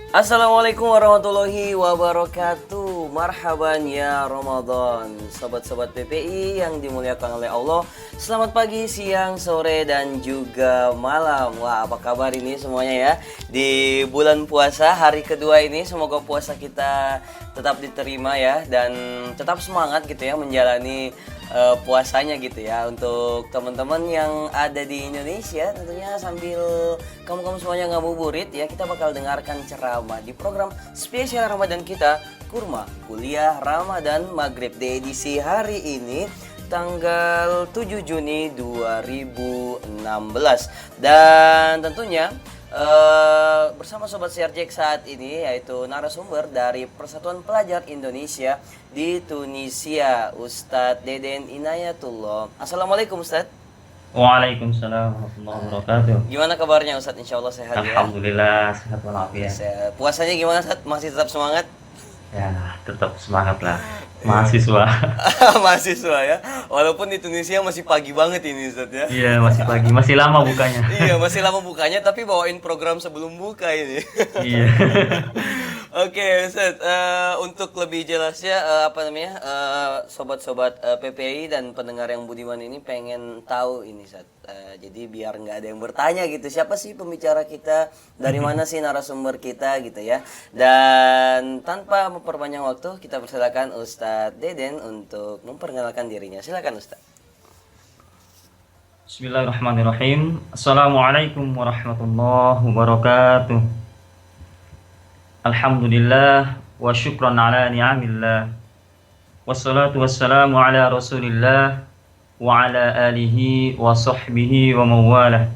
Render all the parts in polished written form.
Assalamualaikum warahmatullahi wabarakatuh. Marhaban ya Ramadan. Sobat-sobat PPI yang dimuliakan oleh Allah. Selamat pagi, siang, sore, dan juga malam. Wah, apa kabar ini semuanya ya? Di bulan puasa hari kedua ini, semoga puasa kita tetap diterima ya. Dan tetap semangat gitu ya menjalani puasanya gitu ya. Untuk teman-teman yang ada di Indonesia, tentunya sambil kamu semuanya ngabuburit ya, kita bakal dengarkan ceramah di program spesial Ramadan kita, Kurma Kuliah Ramadan Maghrib, di edisi hari ini tanggal 7 Juni 2016. Dan tentunya bersama Sobat Serjek saat ini, yaitu narasumber dari Persatuan Pelajar Indonesia di Tunisia, Ustadz Deden Inayatullah. Assalamualaikum Ustadz. Waalaikumsalam warahmatullahi wabarakatuh. Gimana kabarnya Ustadz? Insya Allah sehat ya. Alhamdulillah sehat walafiat. Puasanya gimana Ustadz? Masih tetap semangat? Ya, tetap semangat lah. Mahasiswa. Mahasiswa ya. Walaupun di Tunisia masih pagi banget ini Ustadz ya. Iya, masih pagi, masih lama bukanya. Iya, masih lama bukanya tapi bawain program sebelum buka ini. Iya. Oke, Ustadz, untuk lebih jelasnya sobat-sobat PPI dan pendengar yang budiman ini pengen tahu ini Ustadz. Jadi biar nggak ada yang bertanya gitu, siapa sih pembicara kita, dari mana sih narasumber kita gitu ya. Dan tanpa memperpanjang waktu, kita persilakan Ustadz Deden untuk memperkenalkan dirinya. Silakan Ustadz. Bismillahirrahmanirrahim. Assalamualaikum warahmatullahi wabarakatuh. Alhamdulillah wa syukran ala ni'amillah. Wassalatu wassalamu ala Rasulillah wa ala alihi wa sahbihi wa mawalah.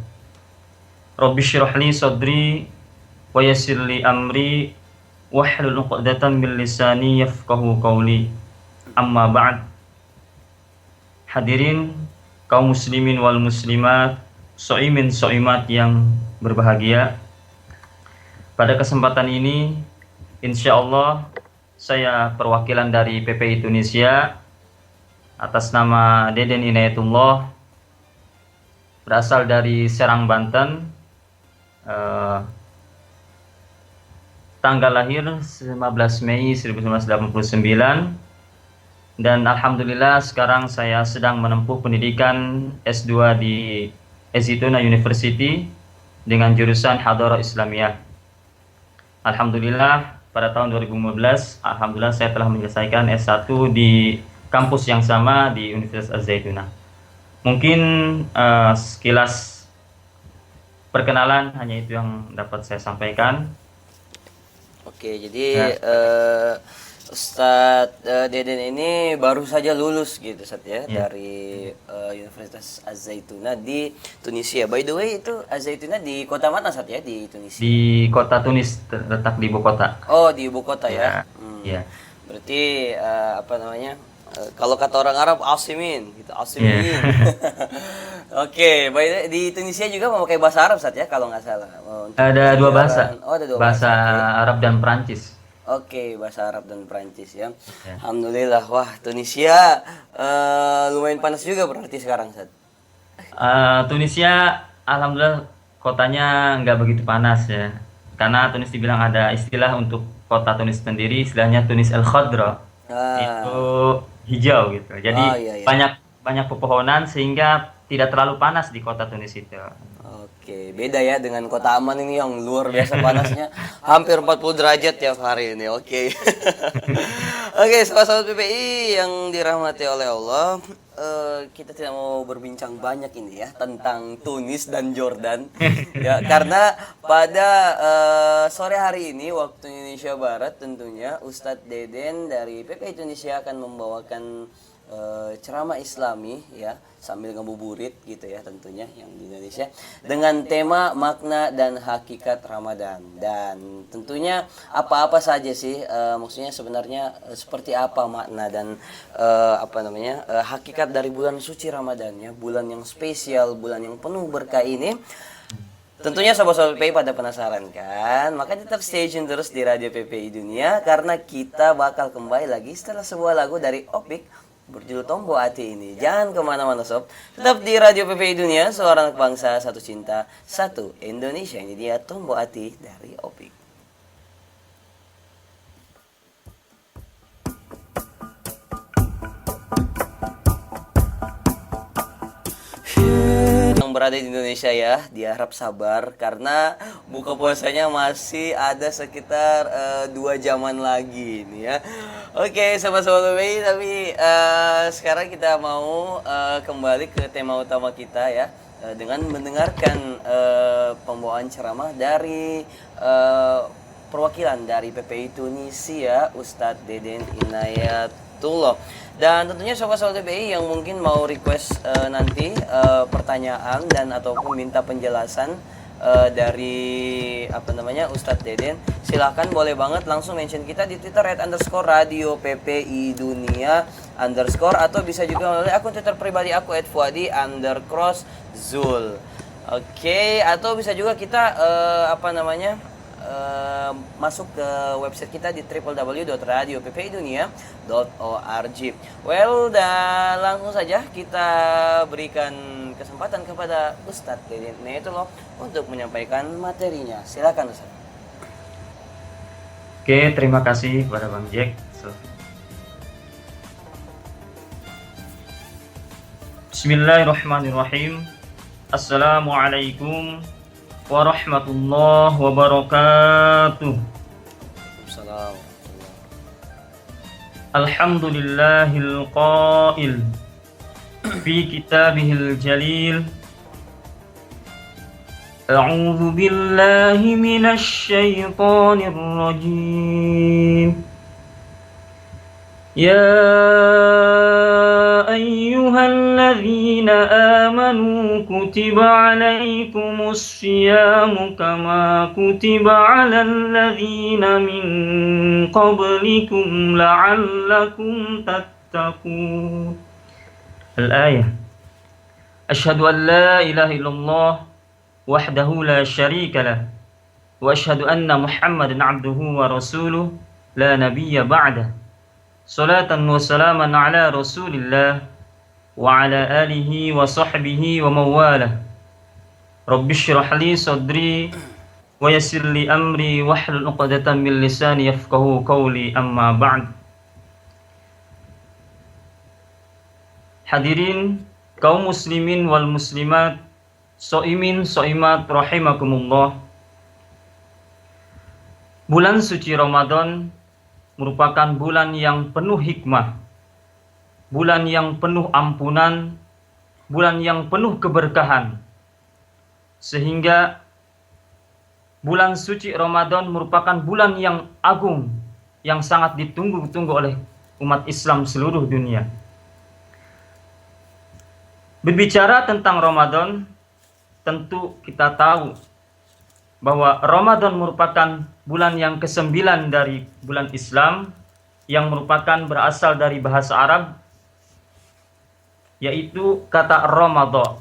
Rabbi syrah li sadri wa yassir li amri wahlul 'uqdatam min lisani yafqahu qawli. Amma ba'd. Hadirin kaum muslimin wal muslimat, shaimin shaimat yang berbahagia. Pada kesempatan ini, insya Allah saya perwakilan dari PPI Tunisia atas nama Deden Inayatullah, berasal dari Serang, Banten. Tanggal lahir 15 Mei 1989, dan alhamdulillah sekarang saya sedang menempuh pendidikan S2 di Zaytuna University dengan jurusan Hadharah Islamiyah. Alhamdulillah pada tahun 2015, alhamdulillah saya telah menyelesaikan S1 di kampus yang sama di Universitas Az-Zaytuna. Mungkin sekilas perkenalan hanya itu yang dapat saya sampaikan. Oke, jadi Ustadz Deden ini baru saja lulus gitu Ustadz ya, dari Universitas Az-Zaituna di Tunisia. By the way, itu Az-Zaituna di kota mana Ustadz ya, di Tunisia? Di kota Tunis, terletak di ibu kota. Oh, di ibu kota ya. Iya. Berarti kalau kata orang Arab Asimin gitu, Asimin. Oke, by the way, di Tunisia juga memakai bahasa Arab Ustadz ya kalau nggak salah. Ada dua bahasa. Oh, ada dua bahasa. bahasa. Arab dan Perancis. Oke, bahasa Arab dan Perancis ya. Alhamdulillah. Wah, Tunisia lumayan panas juga berarti sekarang, Sat. Tunisia, alhamdulillah kotanya nggak begitu panas ya. Karena Tunis dibilang ada istilah untuk kota Tunis sendiri, istilahnya Tunis Al-Khadra. Itu hijau gitu. Jadi iya. banyak pepohonan sehingga tidak terlalu panas di kota Tunis itu. Oke, beda ya dengan kota Aman ini yang luar biasa panasnya, hampir 40 derajat tiap hari ini. Oke. Oke, sahabat-sahabat PPI yang dirahmati oleh Allah, kita tidak mau berbincang banyak ini ya tentang Tunis dan Jordan ya, karena pada sore hari ini waktu Indonesia Barat tentunya Ustadz Deden dari PPI Tunisia akan membawakan ceramah Islami ya, sambil ngabuburit gitu ya tentunya yang di Indonesia, dengan tema makna dan hakikat Ramadan. Dan tentunya apa-apa saja sih maksudnya sebenarnya seperti apa makna dan hakikat dari bulan suci Ramadan ya, bulan yang spesial, bulan yang penuh berkah ini. Tentunya sobat-sobat PPI pada penasaran kan? Maka tetap stay tune terus di Radio PPI Dunia, karena kita bakal kembali lagi setelah sebuah lagu dari Opik berjudul Tombo Ati ini. Jangan kemana-mana sob, tetap di Radio PPI Dunia, suara anak bangsa, satu cinta, satu Indonesia. Ini dia Tombo Ati dari Opik. berada di Indonesia ya, diharap sabar karena buka puasanya masih ada sekitar 2 jaman lagi nih ya. Oke, sobat-sobat PPI, tapi sekarang kita mau kembali ke tema utama kita ya, dengan mendengarkan pembawaan ceramah dari perwakilan dari PPI Tunisia, Ustadz Deden Inayatullah. Dan tentunya sobat-sobat PPI yang mungkin mau request nanti pertanyaan dan ataupun minta penjelasan dari Ustadz Deden, silahkan boleh banget langsung mention kita di Twitter @radio PPI Dunia _ atau bisa juga melalui akun Twitter pribadi aku @fuadi_zul. Oke, atau bisa juga kita masuk ke website kita di www.radioppidunia.org. Well, dan langsung saja kita berikan kesempatan kepada Ustadz Deden Inayatullah untuk menyampaikan materinya. Silakan Ustadz. Oke, terima kasih kepada Bang Jack. Bismillahirrahmanirrahim. Assalamualaikum warahmatullahi wabarakatuh. Salam. Alhamdulillahil qail fi kitabihil jalil. A'udzu billahi minasy syaithanir rajim. Ya ayyuhalladzina amanu kutiba alaikumus syiyamu kama kutiba alal ladzina min qablikum la'allakum tattaqun. Al-ayah. Asyhadu an la ilaha illallah wahdahu la syarika lah wa asyhadu anna Muhammadan abduhu wa rasuluh la nabiyya ba'dah. Salatan wa salaman ala Rasulillah wa ala alihi wa sahbihi wa mawalah. Rabbi shrah li sadri wa yassir li amri wahlul 'uqdatam min lisani yafqahu qawli, amma ba'd. Hadirin kaum muslimin wal muslimat, shaimin shaimat rahimakumullah. Bulan suci Ramadan merupakan bulan yang penuh hikmah, bulan yang penuh ampunan, bulan yang penuh keberkahan. Sehingga bulan suci Ramadan merupakan bulan yang agung, yang sangat ditunggu-tunggu oleh umat Islam seluruh dunia. Berbicara tentang Ramadan, tentu kita tahu bahwa Ramadan merupakan bulan yang ke-9 dari bulan Islam, yang merupakan berasal dari bahasa Arab, yaitu kata Ramadan,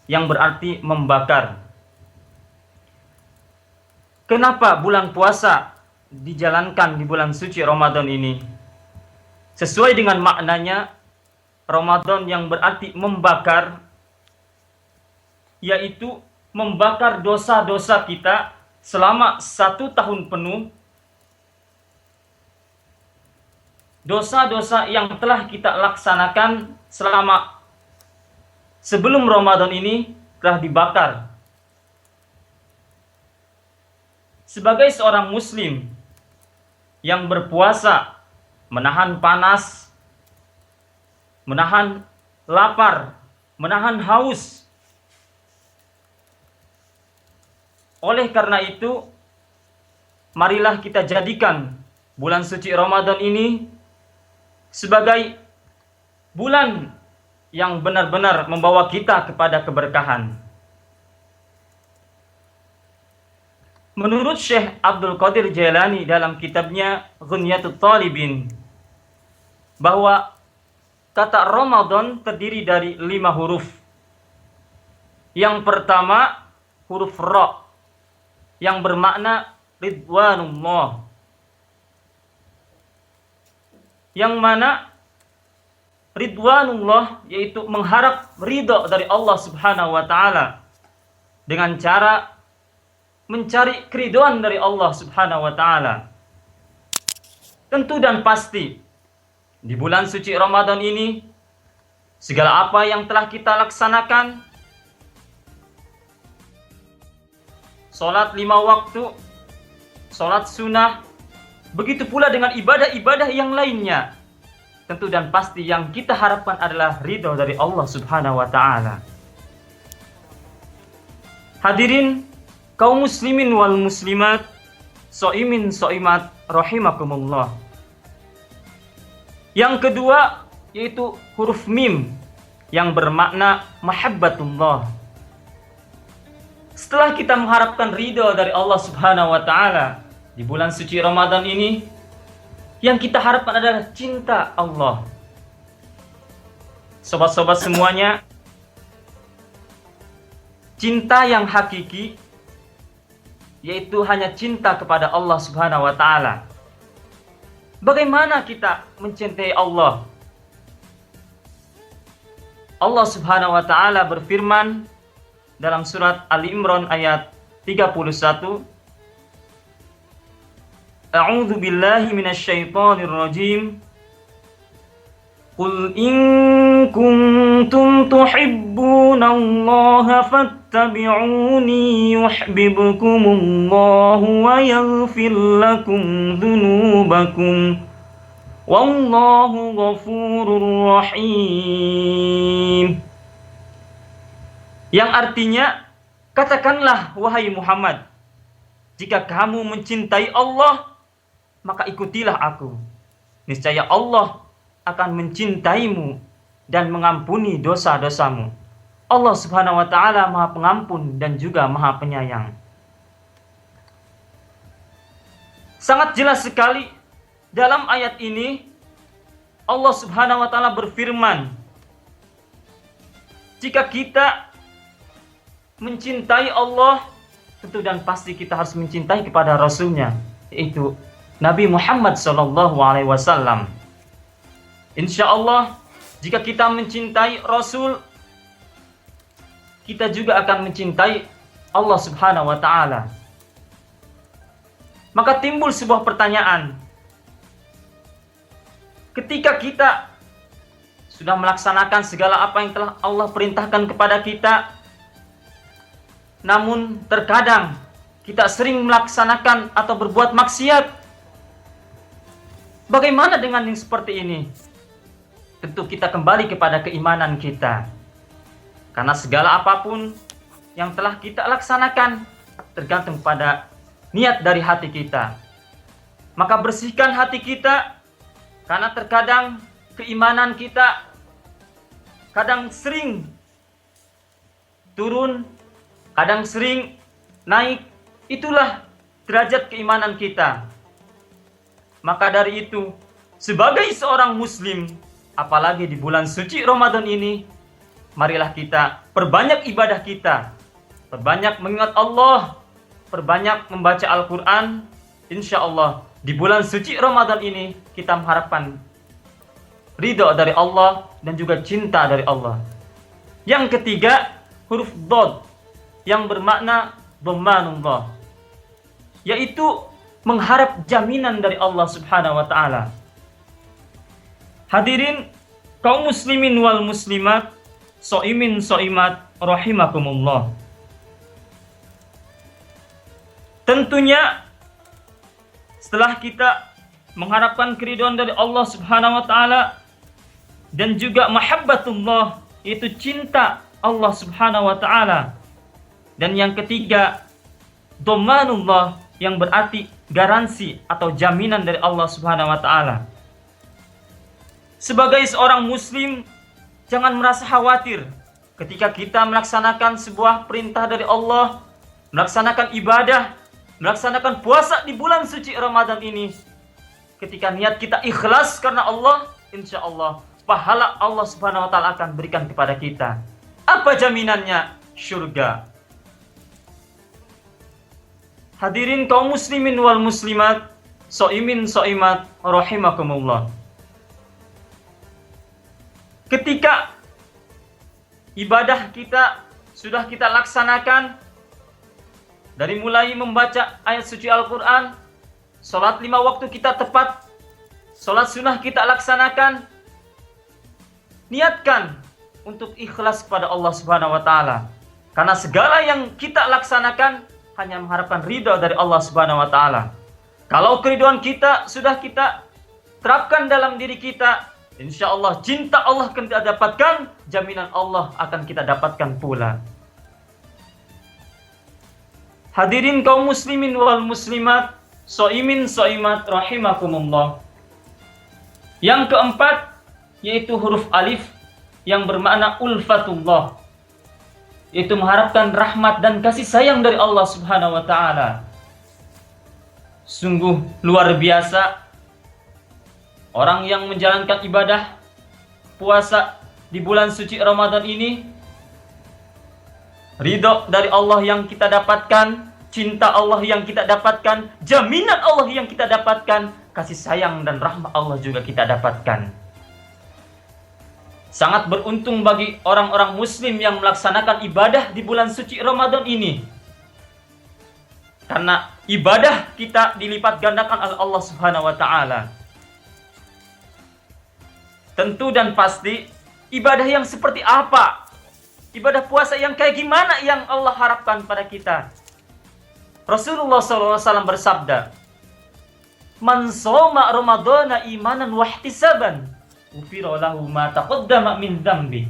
yang berarti membakar. Kenapa bulan puasa dijalankan di bulan suci Ramadan ini? Sesuai dengan maknanya, Ramadan yang berarti membakar, yaitu membakar dosa-dosa kita selama 1 tahun penuh. Dosa-dosa yang telah kita laksanakan selama sebelum Ramadan ini telah dibakar. Sebagai seorang muslim yang berpuasa, menahan panas, menahan lapar, menahan haus. Oleh karena itu, marilah kita jadikan bulan suci Ramadan ini sebagai bulan yang benar-benar membawa kita kepada keberkahan. Menurut Syekh Abdul Qadir Jailani dalam kitabnya Ghunyatul Talibin, bahwa kata Ramadan terdiri dari 5 huruf. Yang pertama, huruf Ra, yang bermakna Ridwanullah, yang mana Ridwanullah yaitu mengharap ridha dari Allah Subhanahu wa Ta'ala dengan cara mencari keridhaan dari Allah Subhanahu wa Ta'ala. Tentu dan pasti di bulan suci Ramadan ini, segala apa yang telah kita laksanakan sholat 5 waktu, sholat sunnah, begitu pula dengan ibadah-ibadah yang lainnya. Tentu dan pasti yang kita harapkan adalah ridho dari Allah Subhanahu wa Ta'ala. Hadirin kaum muslimin wal muslimat, so'imin so'imat rahimakumullah. Yang kedua yaitu huruf mim yang bermakna mahabbatullah. Setelah kita mengharapkan ridho dari Allah Subhanahu wa Ta'ala di bulan suci Ramadan ini, yang kita harapkan adalah cinta Allah. Sobat-sobat semuanya, cinta yang hakiki yaitu hanya cinta kepada Allah Subhanahu wa Ta'ala. Bagaimana kita mencintai Allah? Allah Subhanahu wa Ta'ala berfirman dalam surat Ali Imran ayat 31, A'udzu billahi minasyaitonir rajim. Qul in kuntum tuhibbunallaha fattabi'uni yuhibbukumullahu wa yaghfir lakum dzunubakum. Wallahu ghafurur rahim. Yang artinya, katakanlah wahai Muhammad, jika kamu mencintai Allah, maka ikutilah aku. Niscaya Allah akan mencintaimu dan mengampuni dosa-dosamu. Allah Subhanahu wa Ta'ala Maha Pengampun dan juga Maha Penyayang. Sangat jelas sekali dalam ayat ini Allah Subhanahu wa Ta'ala berfirman, jika kita mencintai Allah, tentu dan pasti kita harus mencintai kepada Rasulnya, yaitu Nabi Muhammad SAW. Insya Allah, jika kita mencintai Rasul, kita juga akan mencintai Allah Subhanahu wa Ta'ala. Maka timbul sebuah pertanyaan. Ketika kita sudah melaksanakan segala apa yang telah Allah perintahkan kepada kita, namun terkadang kita sering melaksanakan atau berbuat maksiat, bagaimana dengan yang seperti ini? Tentu kita kembali kepada keimanan kita. Karena segala apapun yang telah kita laksanakan tergantung pada niat dari hati kita. Maka bersihkan hati kita, karena terkadang keimanan kita kadang sering turun, kadang sering naik. Itulah derajat keimanan kita. Maka dari itu, sebagai seorang muslim, apalagi di bulan suci Ramadan ini, marilah kita perbanyak ibadah kita, perbanyak mengingat Allah, perbanyak membaca Al-Quran. Insya Allah di bulan suci Ramadan ini kita mengharapkan ridho dari Allah dan juga cinta dari Allah. Yang ketiga, huruf Dod yang bermakna dhammanullah, yaitu mengharap jaminan dari Allah Subhanahu wa Ta'ala. Hadirin kaum muslimin wal muslimat, so'imin so'imat rahimakumullah. Tentunya setelah kita mengharapkan keridhaan dari Allah Subhanahu wa Ta'ala dan juga mahabbatullah, yaitu cinta Allah Subhanahu wa Ta'ala. Dan yang ketiga, dhamanullah yang berarti garansi atau jaminan dari Allah Subhanahu wa Ta'ala. Sebagai seorang muslim, jangan merasa khawatir ketika kita melaksanakan sebuah perintah dari Allah, melaksanakan ibadah, melaksanakan puasa di bulan suci Ramadan ini. Ketika niat kita ikhlas karena Allah, insya Allah pahala Allah Subhanahu wa Ta'ala akan berikan kepada kita. Apa jaminannya? Surga. Hadirin kaum muslimin wal muslimat, so'imin so'imat rahimakumullah. Ketika ibadah kita sudah kita laksanakan, dari mulai membaca ayat suci Al-Quran, sholat 5 waktu kita tepat, sholat sunnah kita laksanakan, niatkan untuk ikhlas kepada Allah Subhanahu wa Ta'ala. Karena segala yang kita laksanakan hanya mengharapkan ridha dari Allah Subhanahu wa taala. Kalau keriduan kita sudah kita terapkan dalam diri kita, insya Allah cinta Allah akan kita dapatkan, jaminan Allah akan kita dapatkan pula. Hadirin kaum muslimin wal muslimat, soimin soimat rahimakumullah. Yang keempat yaitu huruf alif yang bermakna ulfatullah, yaitu mengharapkan rahmat dan kasih sayang dari Allah Subhanahu wa taala. Sungguh luar biasa orang yang menjalankan ibadah puasa di bulan suci Ramadan ini, ridho dari Allah yang kita dapatkan, cinta Allah yang kita dapatkan, jaminan Allah yang kita dapatkan, kasih sayang dan rahmat Allah juga kita dapatkan. Sangat beruntung bagi orang-orang muslim yang melaksanakan ibadah di bulan suci Ramadan ini. Karena ibadah kita dilipat gandakan oleh Allah Subhanahu wa taala. Tentu dan pasti ibadah yang seperti apa? Ibadah puasa yang kayak gimana yang Allah harapkan pada kita? Rasulullah SAW bersabda, "Man shoma Ramadhana imanan wa ihtisaban, ghufira lahu ma taqaddama min dzambi."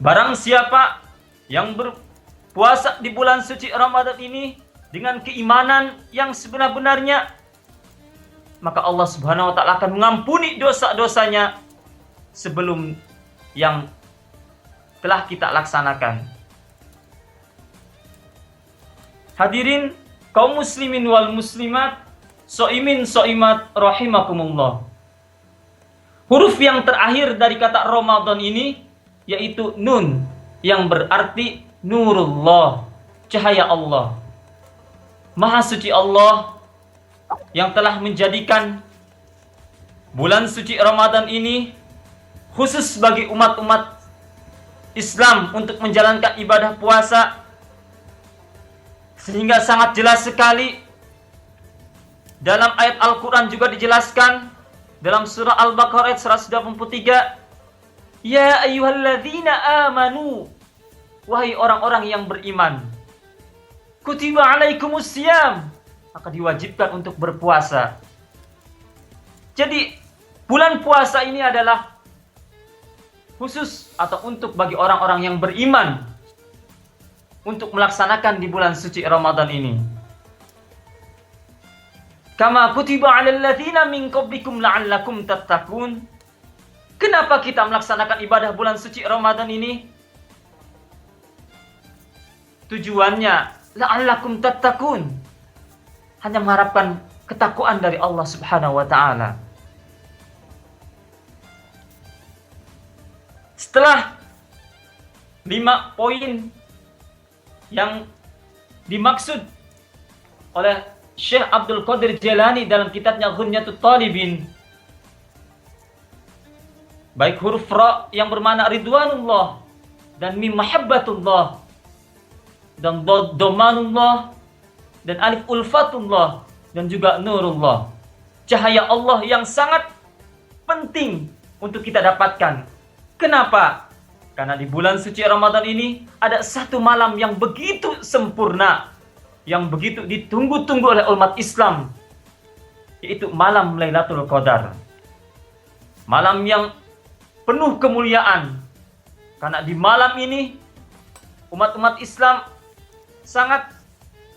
Barang siapa yang berpuasa di bulan suci Ramadan ini dengan keimanan yang sebenar-benarnya, maka Allah Subhanahu wa taala akan mengampuni dosa-dosanya sebelum yang telah kita laksanakan. Hadirin kaum muslimin wal muslimat, soimin soimat rahimakumullah. Huruf yang terakhir dari kata Ramadan ini yaitu nun, yang berarti nurullah, cahaya Allah. Maha suci Allah yang telah menjadikan bulan suci Ramadan ini khusus bagi umat-umat Islam untuk menjalankan ibadah puasa, sehingga sangat jelas sekali dalam ayat Al-Quran juga dijelaskan dalam surah Al-Baqarah ayat 183, "Ya ayyuhalladzina amanu," wahai orang-orang yang beriman, "kutiba alaikumusiyam," maka diwajibkan untuk berpuasa. Jadi bulan puasa ini adalah khusus atau untuk bagi orang-orang yang beriman untuk melaksanakan di bulan suci Ramadan ini. Kama kutiba 'alal ladzina min qablikum la'allakum tattaqun. Kenapa kita melaksanakan ibadah bulan suci Ramadan ini? Tujuannya la'allakum tattaqun, hanya mengharapkan ketakwaan dari Allah Subhanahu wa taala. Setelah 5 poin yang dimaksud oleh Syekh Abdul Qadir Jailani dalam kitabnya Ghunyatul Talibin, baik huruf ra yang bermakna ridwanullah, dan mim mahabbatullah, dan domanullah, dan alif ulfatullah, dan juga nurullah, cahaya Allah yang sangat penting untuk kita dapatkan. Kenapa? Karena di bulan suci Ramadan ini ada satu malam yang begitu sempurna, yang begitu ditunggu-tunggu oleh umat Islam, yaitu malam Lailatul Qadar. Malam yang penuh kemuliaan. Karena di malam ini umat-umat Islam sangat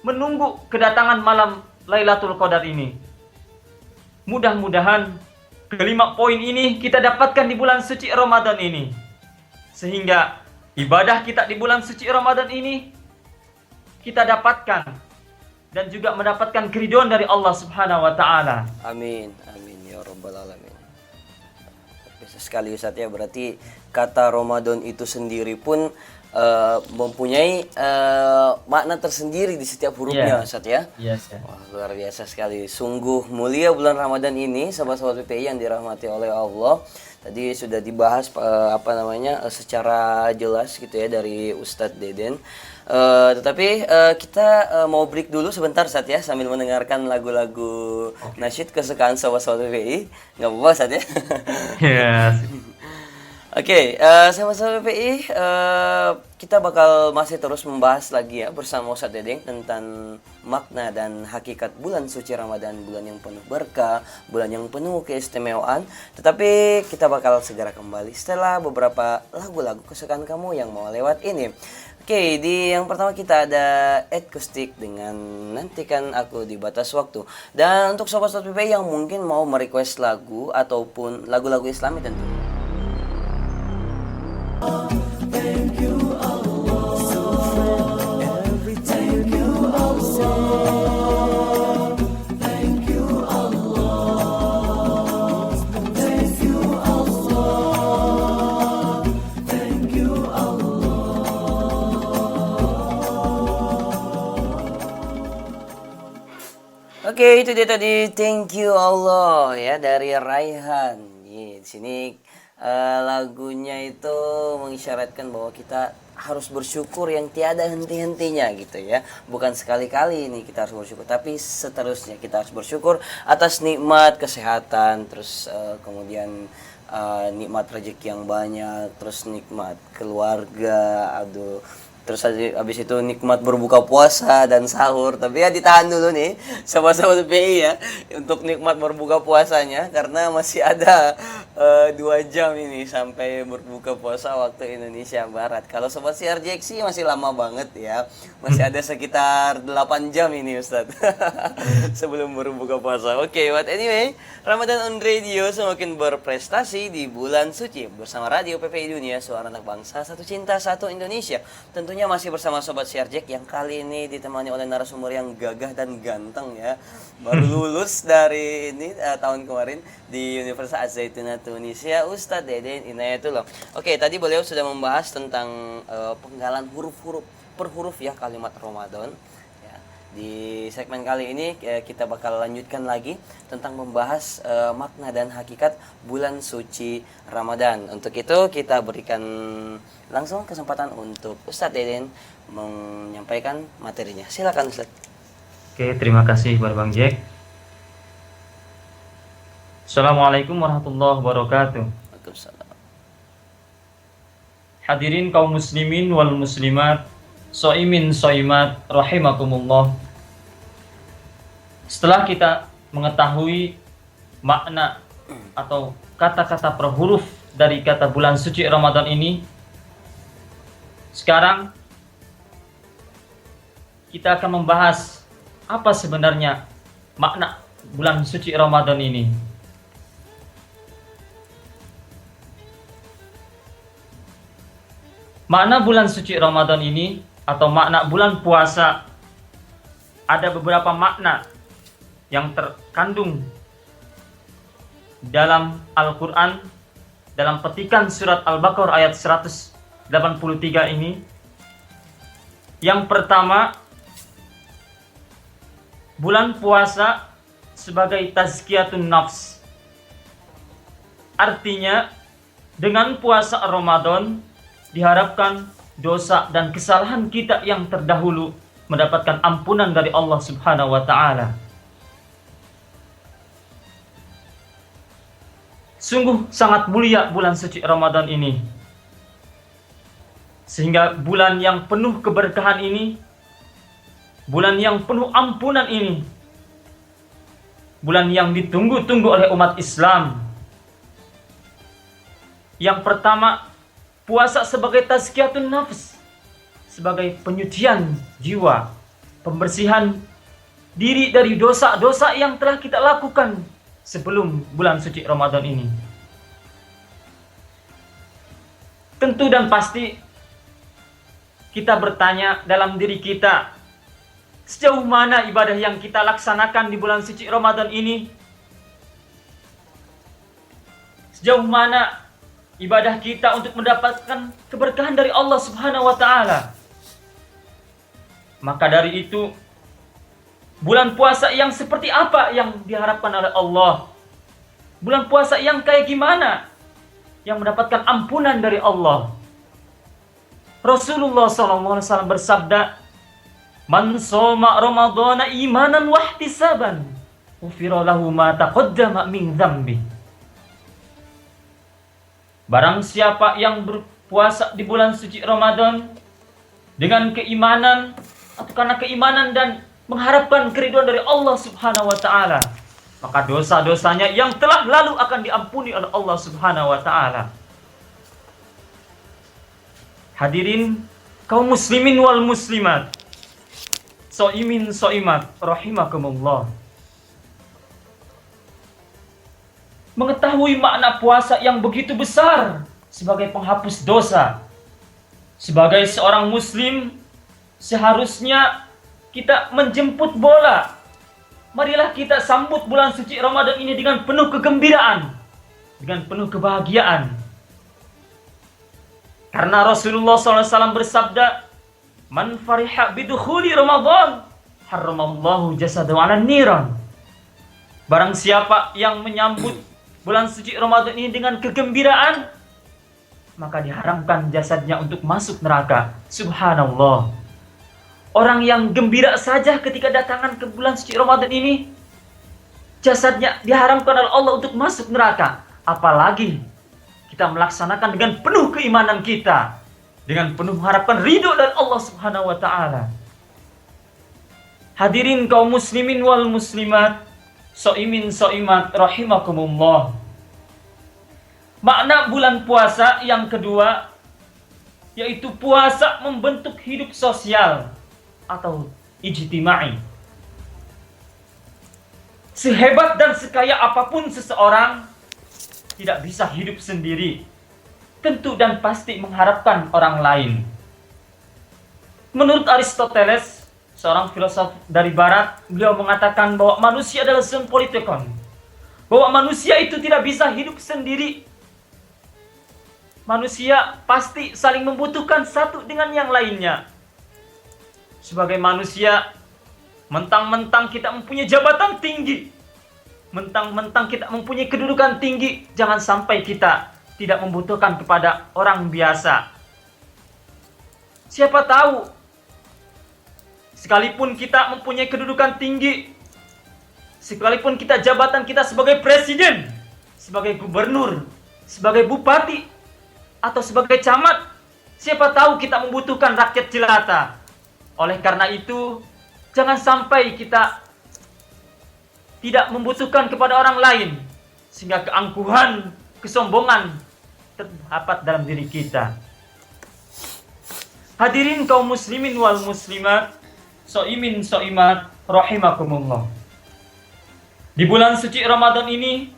menunggu kedatangan malam Lailatul Qadar ini. Mudah-mudahan kelima poin ini kita dapatkan di bulan suci Ramadan ini, sehingga ibadah kita di bulan suci Ramadan ini kita dapatkan dan juga mendapatkan keridhaan dari Allah Subhanahu wa taala. Amin, amin ya rabbal alamin. Bisa sekali Ustaz ya, berarti kata Ramadan itu sendiri pun mempunyai makna tersendiri di setiap hurufnya, Ustaz ya. Yes, ya. Wah, luar biasa sekali. Sungguh mulia bulan Ramadan ini, sahabat-sahabat PPI yang dirahmati oleh Allah. Tadi sudah dibahas secara jelas gitu ya dari Ustadz Deden. Tetapi kita mau break dulu sebentar Ustadz ya, sambil mendengarkan lagu-lagu nasyid kesukaan sahabat-sahabat PPI. Nggak apa-apa Ustadz ya? Yes. Oke, sama-sama PPI, kita bakal masih terus membahas lagi ya bersama Ustadz Dedeng tentang makna dan hakikat bulan suci Ramadan, bulan yang penuh berkah, bulan yang penuh keistimewaan. Tetapi kita bakal segera kembali setelah beberapa lagu-lagu kesukaan kamu yang mau lewat ini. Oke, di yang pertama kita ada Ed Kustik dengan Nantikan Aku di Batas Waktu. Dan untuk sobat-sobat PPI yang mungkin mau merequest lagu ataupun lagu-lagu Islami tentu. Oke, itu dia tadi Thank You Allah ya dari Raihan. Di sini lagunya itu mengisyaratkan bahwa kita harus bersyukur yang tiada henti-hentinya gitu ya. Bukan sekali-kali ini kita harus bersyukur, tapi seterusnya kita harus bersyukur atas nikmat kesehatan, terus kemudian nikmat rezeki yang banyak, terus nikmat keluarga, terus habis itu nikmat berbuka puasa dan sahur. Tapi ya ditahan dulu nih sama-sama PI ya untuk nikmat berbuka puasanya, karena masih ada 2 jam ini sampai berbuka puasa waktu Indonesia Barat. Kalau sobat CRJX sih masih lama banget ya, masih ada sekitar 8 jam ini Ustadz sebelum berbuka puasa. Oke, but anyway, Ramadan on Radio semakin berprestasi di bulan suci bersama Radio PPI Dunia, suara anak bangsa, satu cinta, satu Indonesia. Tentunya masih bersama Sobat Syarjek yang kali ini ditemani oleh narasumber yang gagah dan ganteng ya. Baru lulus dari ini tahun kemarin di Universitas Az-Zaitun Tunisia, Ustadz Deden Inayatullah. Oke, tadi beliau sudah membahas tentang penggalan huruf-huruf per huruf ya kalimat Ramadan. Ya, di segmen kali ini kita bakal lanjutkan lagi tentang membahas makna dan hakikat bulan suci Ramadan. Untuk itu kita berikan langsung kesempatan untuk Ustadz Deden menyampaikan materinya. Silakan Ustadz. Oke, terima kasih kepada Bang Jack. Assalamualaikum warahmatullahi wabarakatuh. Waalaikumsalam. Hadirin kaum muslimin wal muslimat, soimin soimat, rahimakumullah. Setelah kita mengetahui makna atau kata-kata per huruf dari kata bulan suci Ramadan ini, sekarang kita akan membahas apa sebenarnya makna bulan suci Ramadan ini. Makna bulan suci Ramadan ini atau makna bulan puasa, ada beberapa makna yang terkandung dalam Al-Quran, dalam petikan surat Al-Baqarah ayat 183 ini. Yang pertama, bulan puasa sebagai tazkiyatun nafs. Artinya, dengan puasa Ramadan diharapkan dosa dan kesalahan kita yang terdahulu mendapatkan ampunan dari Allah Subhanahu wa taala. Sungguh sangat mulia bulan suci Ramadan ini. Sehingga bulan yang penuh keberkahan ini, bulan yang penuh ampunan ini, bulan yang ditunggu-tunggu oleh umat Islam. Yang pertama, puasa sebagai tazkiyatun nafs, sebagai penyucian jiwa, pembersihan diri dari dosa-dosa yang telah kita lakukan sebelum bulan suci Ramadan ini. Tentu dan pasti kita bertanya dalam diri kita, sejauh mana ibadah yang kita laksanakan di bulan suci Ramadan ini? Sejauh mana ibadah kita untuk mendapatkan keberkahan dari Allah Subhanahu wa taala? Maka dari itu, bulan puasa yang seperti apa yang diharapkan oleh Allah? Bulan puasa yang kayak gimana yang mendapatkan ampunan dari Allah? Rasulullah SAW bersabda, "Man shoma Ramadhana imanan wa ihtisaban, ghufira lahu ma taqaddama min dzambi." Barang siapa yang berpuasa di bulan suci Ramadan dengan keimanan atau karena keimanan dan mengharapkan keridhaan dari Allah Subhanahu wa taala, maka dosa-dosanya yang telah lalu akan diampuni oleh Allah Subhanahu wa taala. Hadirin kaum muslimin wal muslimat, soimin soimat rahimakumullah. Mengetahui makna puasa yang begitu besar sebagai penghapus dosa, sebagai seorang muslim seharusnya kita menjemput bola. Marilah kita sambut bulan suci Ramadan ini dengan penuh kegembiraan, dengan penuh kebahagiaan. Karena Rasulullah SAW bersabda, "Man fariha bidukhuli Ramadan, haramallahu jasadahu 'alan niran." Barang siapa yang menyambut bulan suci Ramadan ini dengan kegembiraan, maka diharamkan jasadnya untuk masuk neraka. Subhanallah. Orang yang gembira saja ketika datangan ke bulan suci Ramadan ini, jasadnya diharamkan oleh Allah untuk masuk neraka. Apalagi kita melaksanakan dengan penuh keimanan kita, dengan penuh mengharapkan ridho dari Allah Subhanahu wa taala. Hadirin kaum muslimin wal muslimat, soimin soimat rahimakumullah. Makna bulan puasa yang kedua yaitu puasa membentuk hidup sosial atau ijtimai. Sehebat dan sekaya apapun seseorang, tidak bisa hidup sendiri. Tentu dan pasti mengharapkan orang lain. Menurut Aristoteles, seorang filosof dari barat, beliau mengatakan bahwa manusia adalah sempolitikon. Bahwa manusia itu tidak bisa hidup sendiri. Manusia pasti saling membutuhkan satu dengan yang lainnya. Sebagai manusia, mentang-mentang kita mempunyai jabatan tinggi, mentang-mentang kita mempunyai kedudukan tinggi, jangan sampai kita tidak membutuhkan kepada orang biasa. Siapa tahu, sekalipun kita mempunyai kedudukan tinggi, sekalipun kita jabatan kita sebagai presiden, sebagai gubernur, sebagai bupati, atau sebagai camat, siapa tahu kita membutuhkan rakyat jelata. Oleh karena itu, jangan sampai kita tidak membutuhkan kepada orang lain, sehingga keangkuhan, kesombongan terdapat dalam diri kita. Hadirin kaum muslimin wal muslimat, soimin soimat rahimakumullah. Di bulan suci Ramadan ini,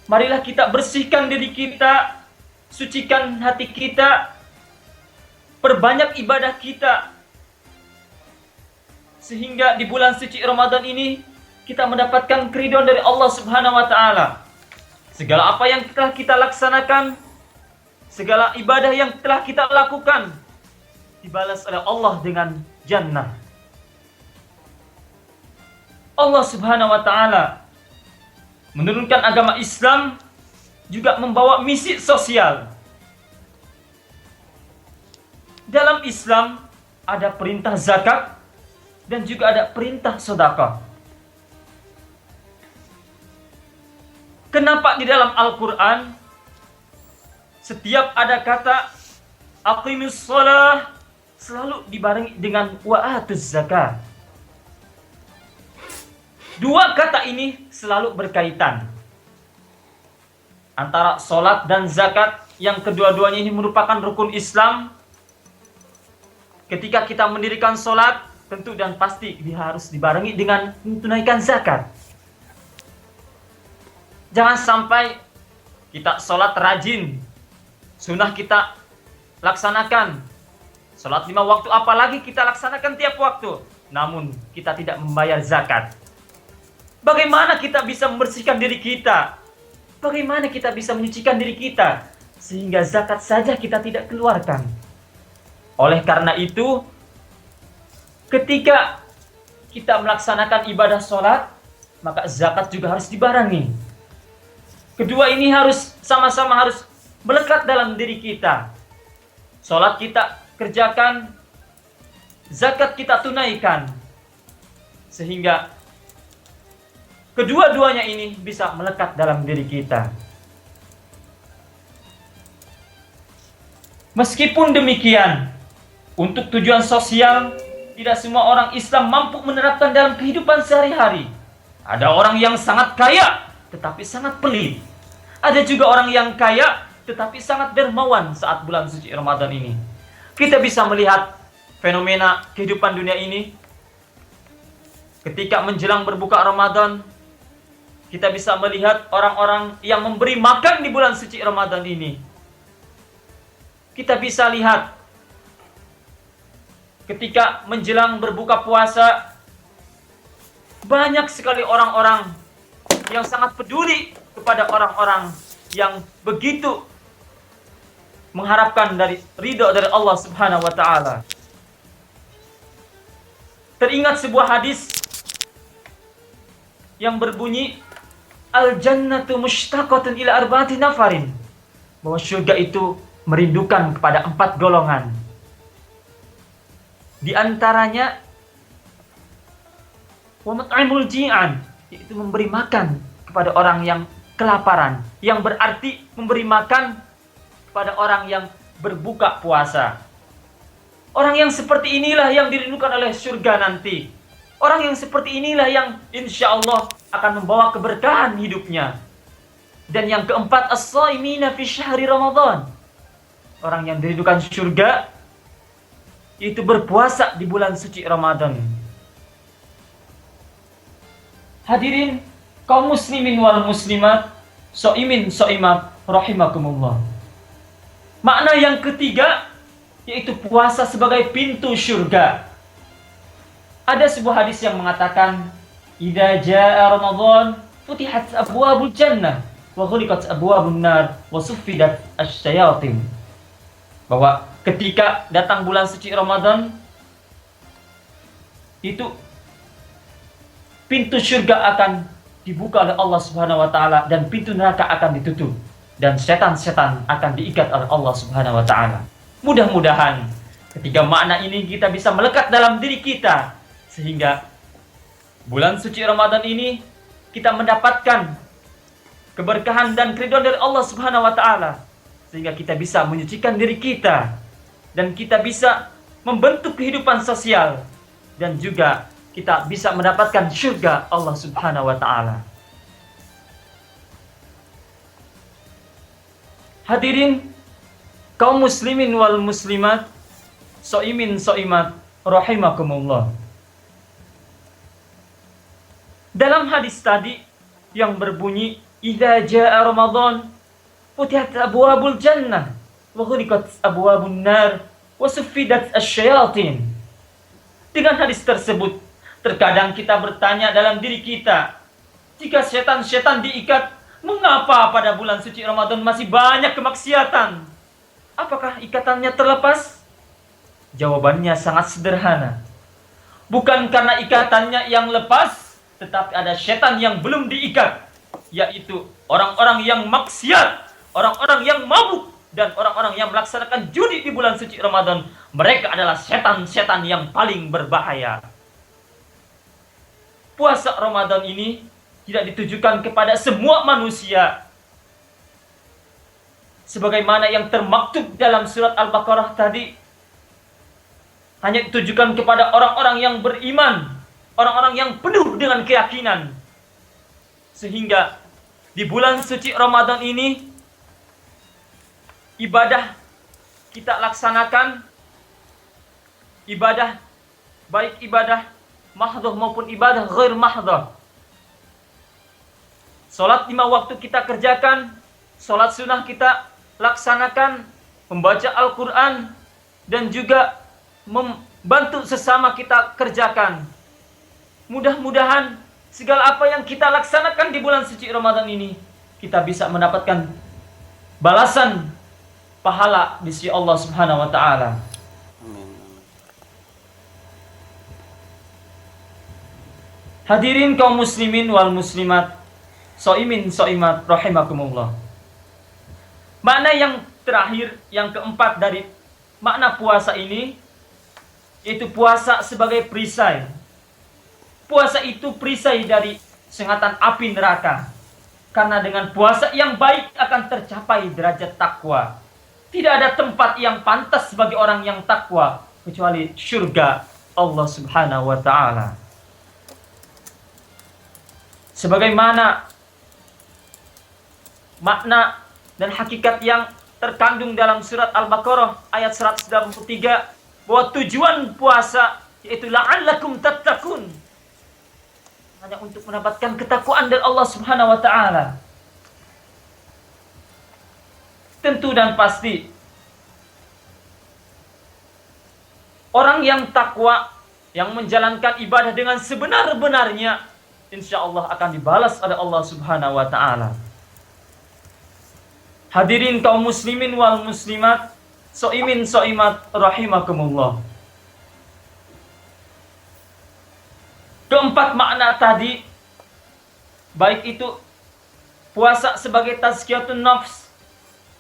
marilah kita bersihkan diri kita, sucikan hati kita, perbanyak ibadah kita, sehingga di bulan suci Ramadan ini kita mendapatkan keridhaan dari Allah Subhanahu wa taala. Segala apa yang telah kita laksanakan, segala ibadah yang telah kita lakukan dibalas oleh Allah dengan jannah. Allah Subhanahu wa taala menurunkan agama Islam juga membawa misi sosial. Dalam Islam ada perintah zakat dan juga ada perintah sedekah. Kenapa di dalam Al-Quran setiap ada kata aqimus shalah selalu dibarengi dengan wa atuz zakat? Dua kata ini selalu berkaitan. Antara sholat dan zakat yang kedua-duanya ini merupakan rukun Islam. Ketika kita mendirikan sholat, tentu dan pasti harus dibarengi dengan menunaikan zakat. Jangan sampai kita sholat rajin, sunnah kita laksanakan. Sholat 5 waktu apalagi kita laksanakan tiap waktu, namun kita tidak membayar zakat. Bagaimana kita bisa membersihkan diri kita? Bagaimana kita bisa menyucikan diri kita sehingga zakat saja kita tidak keluarkan? Oleh karena itu, ketika kita melaksanakan ibadah sholat, maka zakat juga harus dibarengi. Kedua ini harus sama-sama harus melekat dalam diri kita. Sholat kita kerjakan, zakat kita tunaikan, sehingga kedua-duanya ini bisa melekat dalam diri kita. Meskipun demikian, untuk tujuan sosial, tidak semua orang Islam mampu menerapkan dalam kehidupan sehari-hari. Ada orang yang sangat kaya, tetapi sangat pelit. Ada juga orang yang kaya, tetapi sangat dermawan saat bulan suci Ramadan ini. Kita bisa melihat fenomena kehidupan dunia ini. Ketika menjelang berbuka Ramadan, kita bisa melihat orang-orang yang memberi makan di bulan suci Ramadan ini. Kita bisa lihat ketika menjelang berbuka puasa, banyak sekali orang-orang yang sangat peduli kepada orang-orang yang begitu mengharapkan dari ridho dari Allah Subhanahu wa taala. Teringat sebuah hadis yang berbunyi, al-jannatu mushtaqatun ila arba'ati nafarin, bahwa surga itu merindukan kepada 4 golongan. Di antaranya wa mat'imul ji'an, yaitu memberi makan kepada orang yang kelaparan, yang berarti memberi makan kepada orang yang berbuka puasa. Orang yang seperti inilah yang dirindukan oleh surga nanti. Orang yang seperti inilah yang insya Allah akan membawa keberkahan hidupnya. Dan yang keempat, as-shaimina fi syahri Ramadan. Orang yang dirindukan surga itu berpuasa di bulan suci Ramadan. Hadirin kaum muslimin wal muslimat, shaimin shaimat rahimakumullah. Makna yang ketiga yaitu puasa sebagai pintu surga. Ada sebuah hadis yang mengatakan, idza jaa Ramadan futihat abwabul jannah wa ghuliqat abwabun nar wa suffidat asyayatin. Bahwa ketika datang bulan suci Ramadan, itu pintu surga akan dibuka oleh Allah Subhanahu wa taala dan pintu neraka akan ditutup dan setan-setan akan diikat oleh Allah Subhanahu wa taala. Mudah-mudahan ketiga makna ini kita bisa melekat dalam diri kita sehingga bulan suci Ramadan ini kita mendapatkan keberkahan dan keridhaan dari Allah Subhanahu wa taala, sehingga kita bisa menyucikan diri kita dan kita bisa membentuk kehidupan sosial dan juga kita bisa mendapatkan surga Allah Subhanahu wa taala. Hadirin kaum muslimin wal muslimat, shaimin shaimat rahimakumullah. Dalam hadis tadi yang berbunyi, idza jaa Ramadan futihat abwabul jannah wa ghuliqat abwabun nar wa suffidat asyayatin. Dengan hadis tersebut, terkadang kita bertanya dalam diri kita, jika setan-setan diikat, mengapa pada bulan suci Ramadan masih banyak kemaksiatan? Apakah ikatannya terlepas? Jawabannya sangat sederhana. Bukan karena ikatannya yang lepas, tetapi ada setan yang belum diikat, yaitu orang-orang yang maksiat, orang-orang yang mabuk, dan orang-orang yang melaksanakan judi di bulan suci Ramadan. Mereka adalah setan-setan yang paling berbahaya. Puasa Ramadan ini tidak ditujukan kepada semua manusia, sebagaimana yang termaktub dalam surat Al-Baqarah tadi. Hanya ditujukan kepada orang-orang yang beriman, orang-orang yang penuh dengan keyakinan. Sehingga di bulan suci Ramadan ini, ibadah kita laksanakan, ibadah baik ibadah mahdhah maupun ibadah ghair mahdhah. Salat 5 waktu kita kerjakan, salat sunnah kita laksanakan, membaca Al-Quran, dan juga membantu sesama kita kerjakan. Mudah-mudahan segala apa yang kita laksanakan di bulan suci Ramadan ini, kita bisa mendapatkan balasan pahala di sisi Allah Subhanahu wa taala. Hadirin kaum muslimin wal muslimat, shaimin shaimat rahimakumullah. Makna yang terakhir, yang keempat dari makna puasa ini, yaitu puasa sebagai perisai. Puasa itu perisai dari sengatan api neraka. Karena dengan puasa yang baik akan tercapai derajat takwa. Tidak ada tempat yang pantas bagi orang yang takwa kecuali surga Allah Subhanahu wa taala. Sebagaimana makna dan hakikat yang terkandung dalam surat Al-Baqarah ayat 183 bahwa tujuan puasa yaitu la'allakum tattaqun, hanya untuk mendapatkan ketakwaan dari Allah Subhanahu wa taala. Tentu dan pasti orang yang takwa, yang menjalankan ibadah dengan sebenar-benarnya, insya Allah akan dibalas oleh Allah Subhanahu wa taala. Hadirin kaum muslimin wal muslimat, soimin soimat rahimakumullah. Keempat makna tadi, baik itu puasa sebagai tazkiyatun nafs,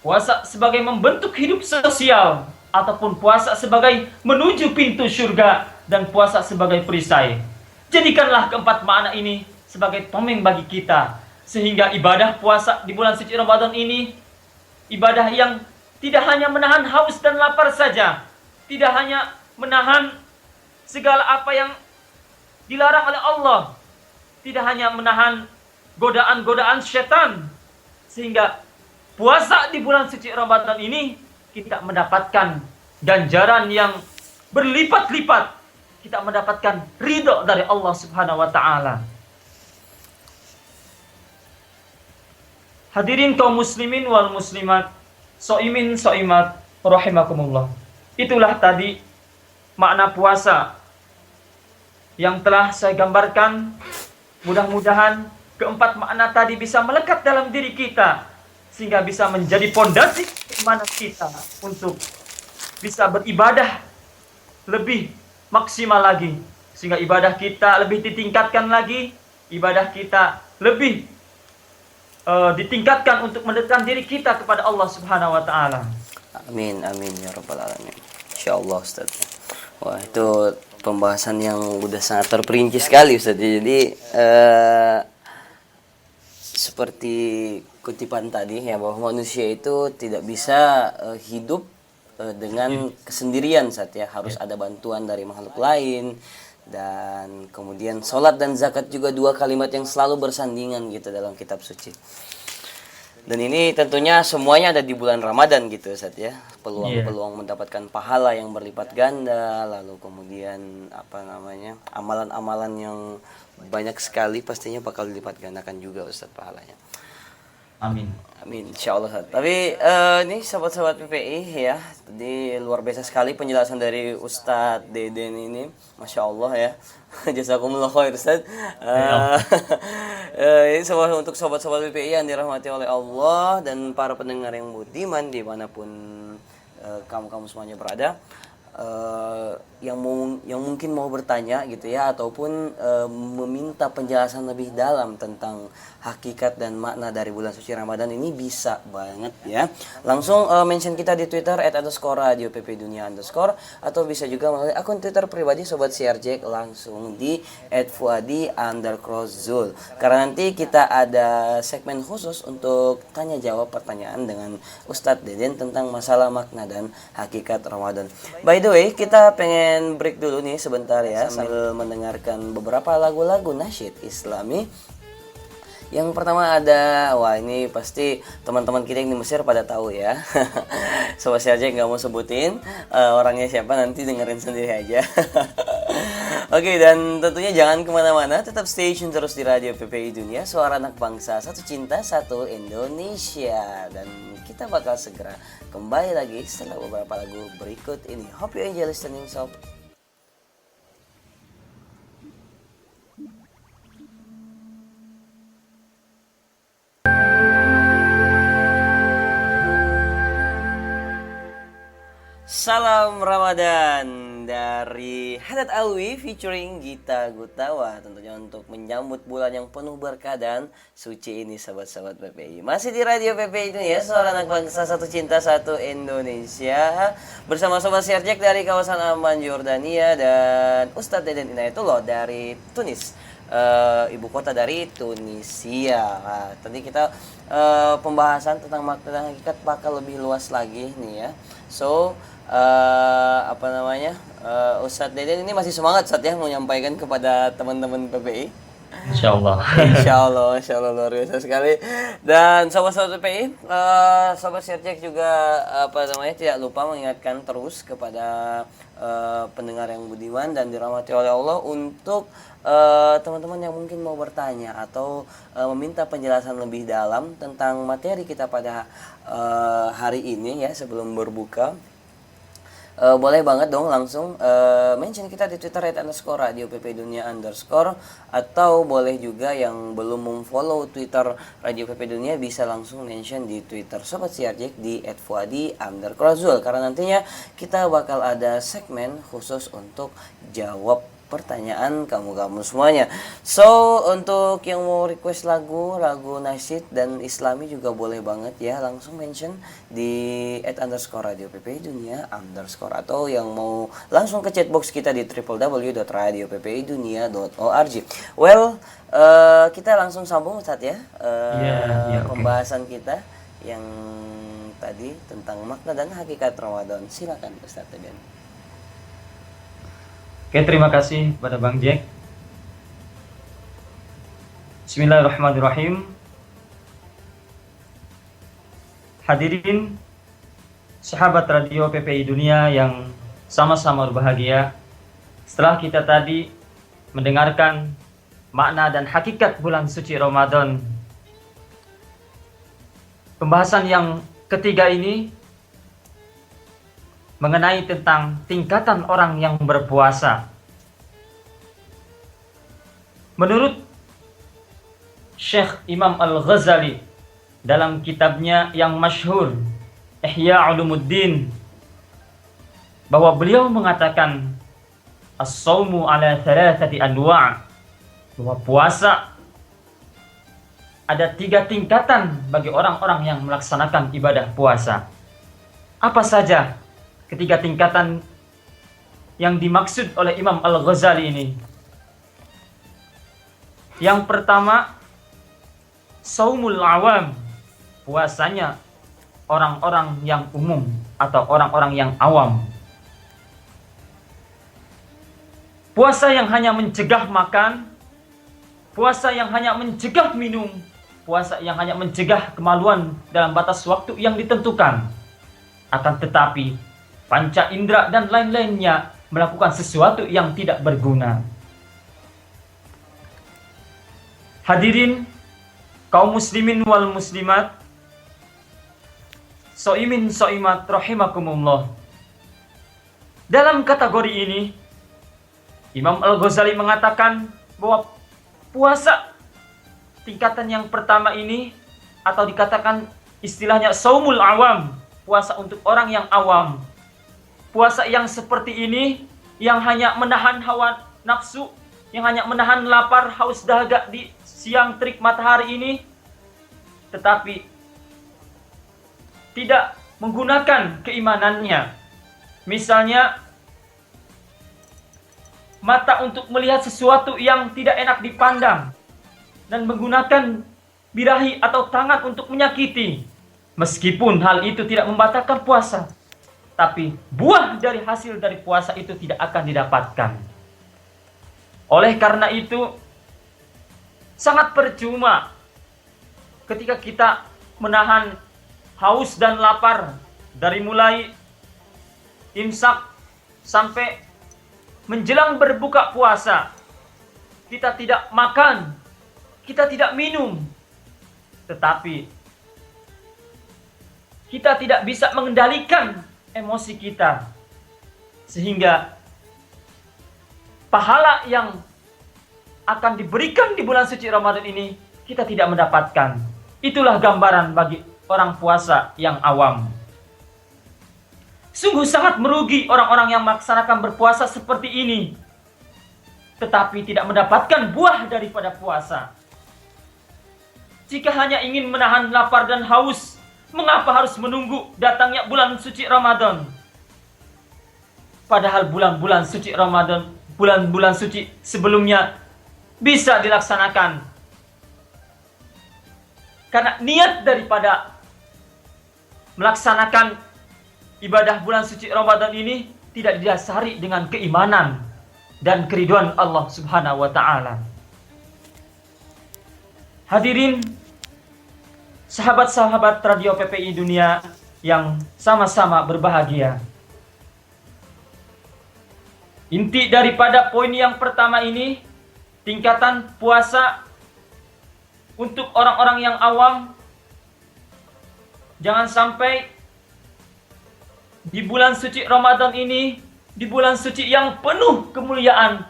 puasa sebagai membentuk hidup sosial, ataupun puasa sebagai menuju pintu surga, dan puasa sebagai perisai. Jadikanlah keempat makna ini sebagai tomeng bagi kita, sehingga ibadah puasa di bulan suci Ramadan ini, ibadah yang tidak hanya menahan haus dan lapar saja, tidak hanya menahan segala apa yang dilarang oleh Allah, tidak hanya menahan godaan-godaan setan, sehingga puasa di bulan suci Ramadan ini kita mendapatkan ganjaran yang berlipat-lipat. Kita mendapatkan ridho dari Allah Subhanahu wa taala. Hadirin kaum muslimin wal muslimat, soimin soimat rahimakumullah. Itulah tadi makna puasa yang telah saya gambarkan. Mudah-mudahan keempat makna tadi bisa melekat dalam diri kita, sehingga bisa menjadi pondasi keimanan kita untuk bisa beribadah lebih maksimal lagi, sehingga ibadah kita lebih ditingkatkan lagi, ibadah kita lebih ditingkatkan untuk mendekatkan diri kita kepada Allah Subhanahu wa taala. Amin amin ya rabbal alamin. Insyaallah Ustaz. Wah, itu pembahasan yang udah sangat terperinci sekali Ustaz. Jadi seperti kutipan tadi ya, bahwa manusia itu tidak bisa hidup dengan kesendirian saat ya, harus ada bantuan dari makhluk lain. Dan kemudian sholat dan zakat juga dua kalimat yang selalu bersandingan gitu dalam kitab suci. Dan ini tentunya semuanya ada di bulan Ramadan gitu Ustaz ya. Peluang-peluang mendapatkan pahala yang berlipat ganda, lalu kemudian amalan-amalan yang banyak sekali pastinya bakal dilipat gandakan juga Ustaz pahalanya. Amin. Amin, insyaallah Ustaz. Tapi ini sahabat-sahabat PPI ya, tadi luar biasa sekali penjelasan dari Ustadz Deden ini, masya Allah ya. Jazakumullah khair Ustaz. Ini untuk sahabat-sahabat PPI yang dirahmati oleh Allah dan para pendengar yang budiman dimanapun kamu semuanya berada. Yang mungkin mau bertanya gitu ya, ataupun meminta penjelasan lebih dalam tentang hakikat dan makna dari bulan suci Ramadan ini, bisa banget ya langsung mention kita di Twitter @radioppdunia_, atau bisa juga melalui akun Twitter pribadi Sobat CRJ langsung di @fuadi_zul, karena nanti kita ada segmen khusus untuk tanya jawab pertanyaan dengan Ustadz Deden tentang masalah makna dan hakikat Ramadan. By the way, kita pengen break dulu nih sebentar ya, sambil mendengarkan beberapa lagu-lagu nasyid Islami. Yang pertama ada, wah ini pasti teman-teman kita yang di Mesir pada tahu ya. Sobat aja nggak mau sebutin orangnya siapa, nanti dengerin sendiri aja. Oke, dan tentunya jangan kemana-mana, tetap stay tune terus di Radio PPI Dunia, suara anak bangsa, satu cinta, satu Indonesia. Dan kita bakal segera kembali lagi setelah beberapa lagu berikut ini. Hope you enjoy listening sob. Salam Ramadan dari Haddad Alwi featuring Gita Gutawa, tentunya untuk menyambut bulan yang penuh berkah dan suci ini sahabat-sahabat PPI. Masih di Radio PPI itu ya, suara anak bangsa, satu cinta, satu Indonesia. Bersama Sobat Serjek dari kawasan Amman, Yordania, dan Ustadz Deden Inayatullah dari Tunis, ibu kota dari Tunisia. Nah, tadi kita pembahasan tentang makna dan hakikat bakal lebih luas lagi nih ya. So Ustadz Deden ini masih semangat Ustadz ya mau menyampaikan kepada teman-teman PPI. Insyaallah. Insya Allah luar biasa sekali. Dan sobat-sobat PPI, sobat Syarjek juga tidak lupa mengingatkan terus kepada pendengar yang budiman dan dirahmati oleh Allah untuk teman-teman yang mungkin mau bertanya atau meminta penjelasan lebih dalam tentang materi kita pada hari ini ya sebelum berbuka. Boleh banget dong langsung mention kita di Twitter @radio PP Dunia _ atau boleh juga yang belum memfollow Twitter Radio PP Dunia bisa langsung mention di Twitter Sobat Siarjek di @fuadi_zul karena nantinya kita bakal ada segmen khusus untuk jawab pertanyaan kamu semuanya. So untuk yang mau request lagu nasyid dan islami juga boleh banget ya langsung mention di @radio PP Dunia _ atau yang mau langsung ke chatbox kita di www.radioppidunia.org. Well, kita langsung sambung Ustadz ya pembahasan kita yang tadi tentang makna dan hakikat Ramadan. Silakan Ustadz Deden. Oke, terima kasih kepada Bang Jack. Bismillahirrahmanirrahim. Hadirin sahabat Radio PPI Dunia yang sama-sama berbahagia. Setelah kita tadi mendengarkan makna dan hakikat bulan suci Ramadan, pembahasan yang ketiga ini mengenai tentang tingkatan orang yang berpuasa. Menurut Syekh Imam Al-Ghazali dalam kitabnya yang masyhur Ihya Ulumuddin, bahwa beliau mengatakan as-saumu ala thalathati anwa', bahwa puasa ada 3 tingkatan bagi orang-orang yang melaksanakan ibadah puasa. Apa saja ketiga tingkatan yang dimaksud oleh Imam Al-Ghazali ini? Yang pertama, saumul awam, puasanya orang-orang yang umum atau orang-orang yang awam. Puasa yang hanya mencegah makan, puasa yang hanya mencegah minum, puasa yang hanya mencegah kemaluan dalam batas waktu yang ditentukan. Akan tetapi panca indera dan lain-lainnya melakukan sesuatu yang tidak berguna. Hadirin kaum muslimin wal muslimat, soimin soimat rahimakumullah. Dalam kategori ini Imam Al-Ghazali mengatakan bahwa puasa tingkatan yang pertama ini, atau dikatakan istilahnya saumul awam, puasa untuk orang yang awam. Puasa yang seperti ini, yang hanya menahan hawa nafsu, yang hanya menahan lapar, haus, dahaga di siang terik matahari ini, tetapi tidak menggunakan keimanannya. Misalnya, mata untuk melihat sesuatu yang tidak enak dipandang, dan menggunakan birahi atau tangan untuk menyakiti. Meskipun hal itu tidak membatalkan puasa, tapi buah dari hasil dari puasa itu tidak akan didapatkan. Oleh karena itu, sangat percuma ketika kita menahan haus dan lapar dari mulai imsak sampai menjelang berbuka puasa. Kita tidak makan, kita tidak minum, tetapi kita tidak bisa mengendalikan emosi kita, sehingga pahala yang akan diberikan di bulan suci Ramadan ini kita tidak mendapatkan. Itulah gambaran bagi orang puasa yang awam. Sungguh sangat merugi orang-orang yang melaksanakan berpuasa seperti ini, tetapi tidak mendapatkan buah daripada puasa. Jika hanya ingin menahan lapar dan haus, mengapa harus menunggu datangnya bulan suci Ramadan? Padahal bulan-bulan suci Ramadan, bulan-bulan suci sebelumnya bisa dilaksanakan. Karena niat daripada melaksanakan ibadah bulan suci Ramadan ini tidak didasari dengan keimanan dan keridhaan Allah Subhanahu wa taala. Hadirin sahabat-sahabat Radio PPI Dunia yang sama-sama berbahagia. Inti daripada poin yang pertama ini, tingkatan puasa untuk orang-orang yang awam. Jangan sampai di bulan suci Ramadan ini, di bulan suci yang penuh kemuliaan,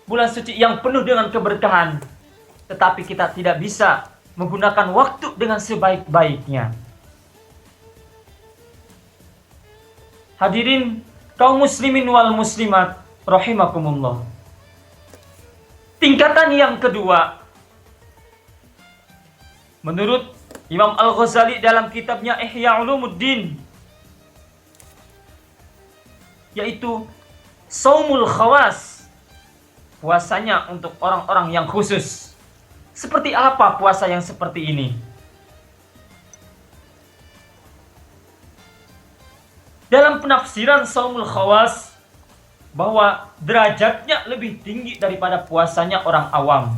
bulan suci yang penuh dengan keberkahan, tetapi kita tidak bisa menggunakan waktu dengan sebaik-baiknya. Hadirin kaum muslimin wal muslimat rahimakumullah. Tingkatan yang kedua, menurut Imam Al-Ghazali dalam kitabnya Ihya Ulumuddin, yaitu Shaumul Khawas, puasanya untuk orang-orang yang khusus. Seperti apa puasa yang seperti ini? Dalam penafsiran Shaumul Khawas, bahwa derajatnya lebih tinggi daripada puasanya orang awam.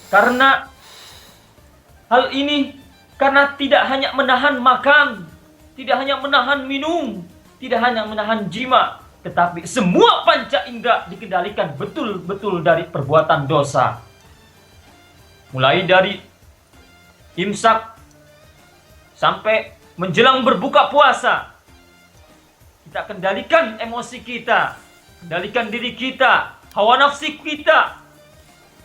Karena hal ini, karena tidak hanya menahan makan, tidak hanya menahan minum, tidak hanya menahan jima, tetapi semua panca indera dikendalikan betul-betul dari perbuatan dosa. Mulai dari imsak sampai menjelang berbuka puasa, kita kendalikan emosi kita, kendalikan diri kita, hawa nafsu kita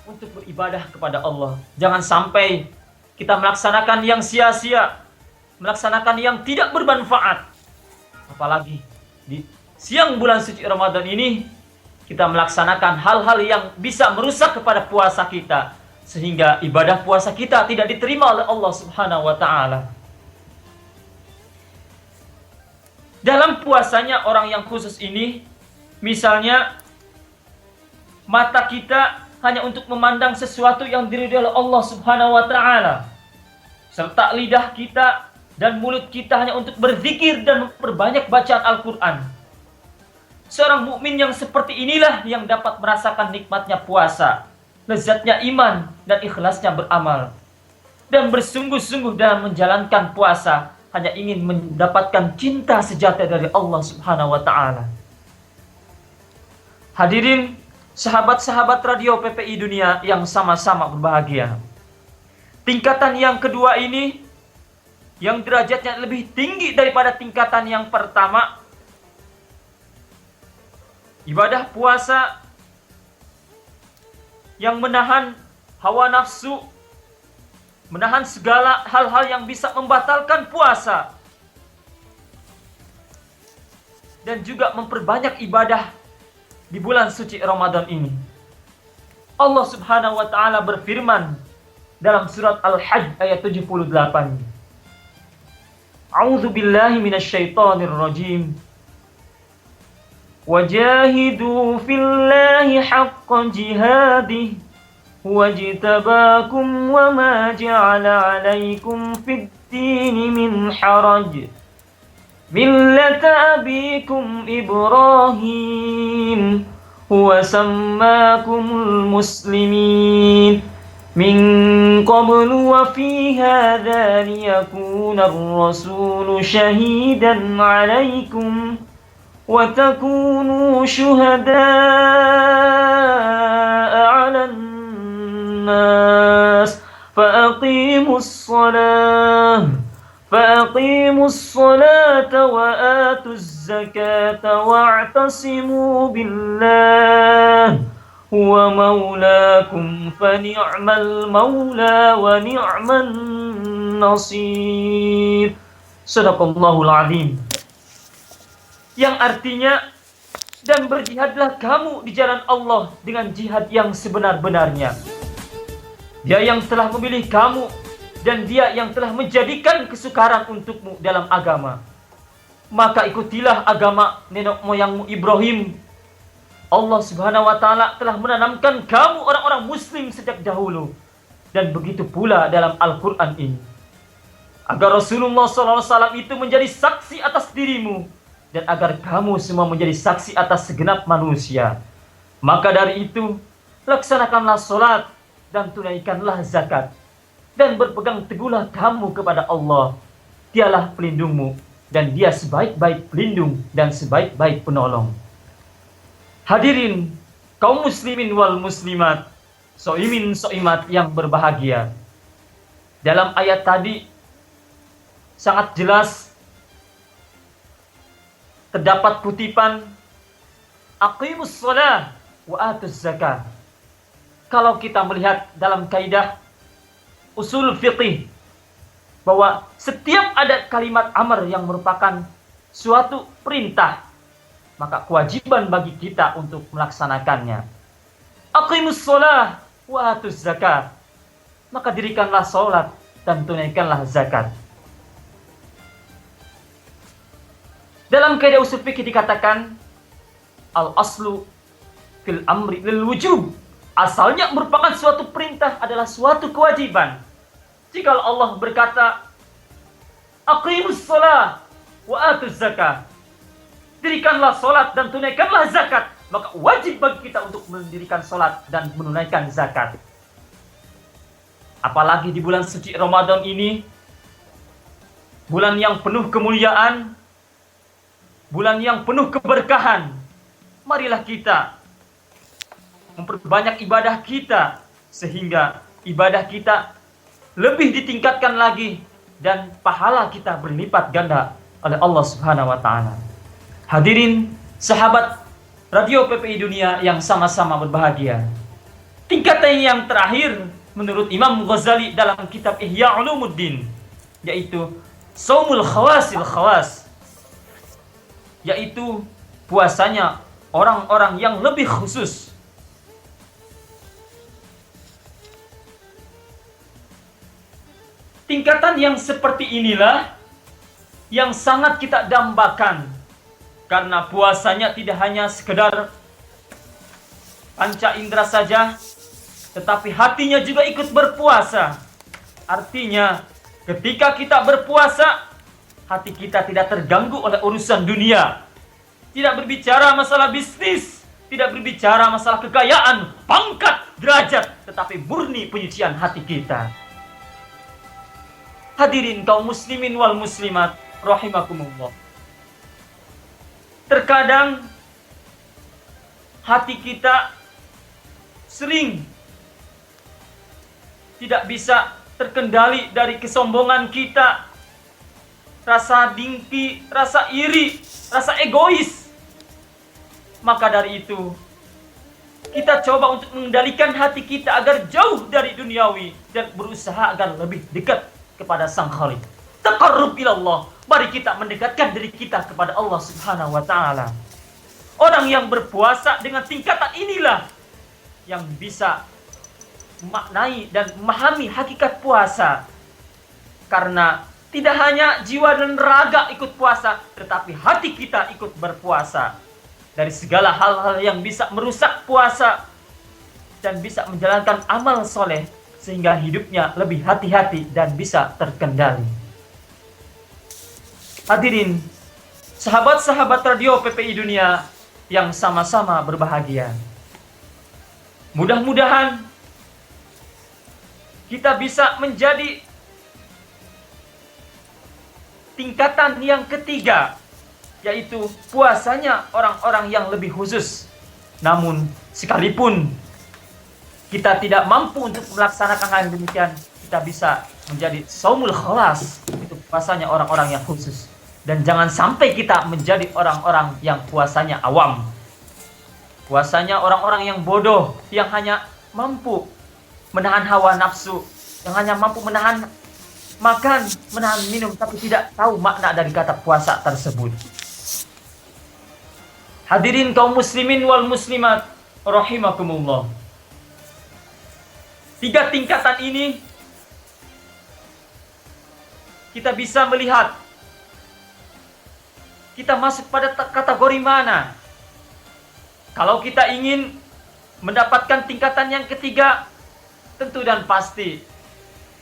untuk beribadah kepada Allah. Jangan sampai kita melaksanakan yang sia-sia, melaksanakan yang tidak bermanfaat. Apalagi di siang bulan suci Ramadan ini, kita melaksanakan hal-hal yang bisa merusak kepada puasa kita, sehingga ibadah puasa kita tidak diterima oleh Allah Subhanahu wa taala. Dalam puasanya orang yang khusus ini, misalnya mata kita hanya untuk memandang sesuatu yang diridhai oleh Allah Subhanahu wa taala, serta lidah kita dan mulut kita hanya untuk berzikir dan memperbanyak bacaan Al-Qur'an. Seorang mukmin yang seperti inilah yang dapat merasakan nikmatnya puasa, lezatnya iman dan ikhlasnya beramal, dan bersungguh-sungguh dalam menjalankan puasa hanya ingin mendapatkan cinta sejati dari Allah Subhanahu wa taala. Hadirin sahabat-sahabat Radio PPI Dunia yang sama-sama berbahagia. Tingkatan yang kedua ini, yang derajatnya lebih tinggi daripada tingkatan yang pertama, ibadah puasa yang menahan hawa nafsu, menahan segala hal-hal yang bisa membatalkan puasa, dan juga memperbanyak ibadah di bulan suci Ramadan ini. Allah Subhanahu wa taala berfirman dalam surat Al-Hajj ayat 78. A'udzu billahi minasyaitonir rajim. Wajahidu fillahi haqqa jihadih wajtabakum wama ja'ala 'alaikum fid dini min haraj. Millata abikum Ibrahim huwa sammakumul muslimin min qablu wa fi hadha liyakuna ar-rasulu shahidan 'alaikum wa takunu syuhada'a 'alan nas فأقيموا الصلاة وآتوا الزكاة واعتصموا بالله هو مولاكم فنعم المولى ونعم النصير. Sadaqallahul Azim. Yang artinya, dan berjihadlah kamu di jalan Allah dengan jihad yang sebenar-benarnya. Dia yang telah memilih kamu dan Dia yang telah menjadikan kesukaran untukmu dalam agama. Maka ikutilah agama nenek moyangmu Ibrahim. Allah Subhanahu wa taala telah menanamkan kamu orang-orang muslim sejak dahulu, Dan begitu pula dalam Al-Quran ini. Agar Rasulullah SAW itu menjadi saksi atas dirimu. Dan agar kamu semua menjadi saksi atas segenap manusia. Maka dari itu, laksanakanlah sholat dan tunaikanlah zakat. Dan berpegang teguhlah kamu kepada Allah. Dialah pelindungmu. Dan dia sebaik-baik pelindung dan sebaik-baik penolong. Hadirin, kaum muslimin wal muslimat, so'imin so'imat yang berbahagia. Dalam ayat tadi, sangat jelas terdapat kutipan aqimus shalah wa atuz zakah. Kalau kita melihat dalam kaidah usul fiqih bahwa setiap ada kalimat amr yang merupakan suatu perintah, maka kewajiban bagi kita untuk melaksanakannya. Aqimus shalah wa atuz zakah. Maka dirikanlah salat dan tunaikanlah zakat. Dalam kaidah usul fikih dikatakan al-aslu fil amri lil wujub. Asalnya merupakan suatu perintah adalah suatu kewajiban. Jika Allah berkata aqimus shalah wa atuz zakah, dirikanlah salat dan tunaikanlah zakat, maka wajib bagi kita untuk mendirikan salat dan menunaikan zakat. Apalagi di bulan suci Ramadan ini, bulan yang penuh kemuliaan, bulan yang penuh keberkahan. Marilah kita memperbanyak ibadah kita sehingga ibadah kita lebih ditingkatkan lagi dan pahala kita berlipat ganda oleh Allah Subhanahu wa taala. Hadirin sahabat Radio PPI Dunia yang sama-sama berbahagia. Tingkatan yang terakhir menurut Imam Ghazali dalam kitab Ihya Ulumuddin, yaitu Shaumul Khawasil Khawas, yaitu puasanya orang-orang yang lebih khusus. Tingkatan yang seperti inilah yang sangat kita dambakan, karena puasanya tidak hanya sekedar panca indera saja, tetapi hatinya juga ikut berpuasa. Artinya, ketika kita berpuasa, hati kita tidak terganggu oleh urusan dunia. Tidak berbicara masalah bisnis, tidak berbicara masalah kekayaan, pangkat, derajat, tetapi murni penyucian hati kita. Hadirin kaum muslimin wal muslimat, rahimakumullah. Terkadang hati kita sering tidak bisa terkendali dari kesombongan kita, rasa dengki, rasa iri, rasa egois. Maka dari itu, kita coba untuk mengendalikan hati kita agar jauh dari duniawi dan berusaha agar lebih dekat kepada Sang Khalik. Taqarrub ilallah. Mari kita mendekatkan diri kita kepada Allah Subhanahu wa taala. Orang yang berpuasa dengan tingkatan inilah yang bisa memaknai dan memahami hakikat puasa. Karena tidak hanya jiwa dan raga ikut puasa, tetapi hati kita ikut berpuasa. Dari segala hal-hal yang bisa merusak puasa dan bisa menjalankan amal soleh, sehingga hidupnya lebih hati-hati dan bisa terkendali. Hadirin, sahabat-sahabat Radio PPI Dunia yang sama-sama berbahagia. Mudah-mudahan kita bisa menjadi tingkatan yang ketiga, yaitu puasanya orang-orang yang lebih khusus. Namun, sekalipun kita tidak mampu untuk melaksanakan hal yang demikian, kita bisa menjadi shaumul khawas, itu puasanya orang-orang yang khusus. Dan jangan sampai kita menjadi orang-orang yang puasanya awam. Puasanya orang-orang yang bodoh, yang hanya mampu menahan hawa nafsu, yang hanya mampu menahan makan, menahan minum, tapi tidak tahu makna dari kata puasa tersebut. Hadirin kaum muslimin wal muslimat, rahimakumullah. 3 tingkatan ini kita bisa melihat kita masuk pada kategori mana. Kalau kita ingin mendapatkan tingkatan yang ketiga, tentu dan pasti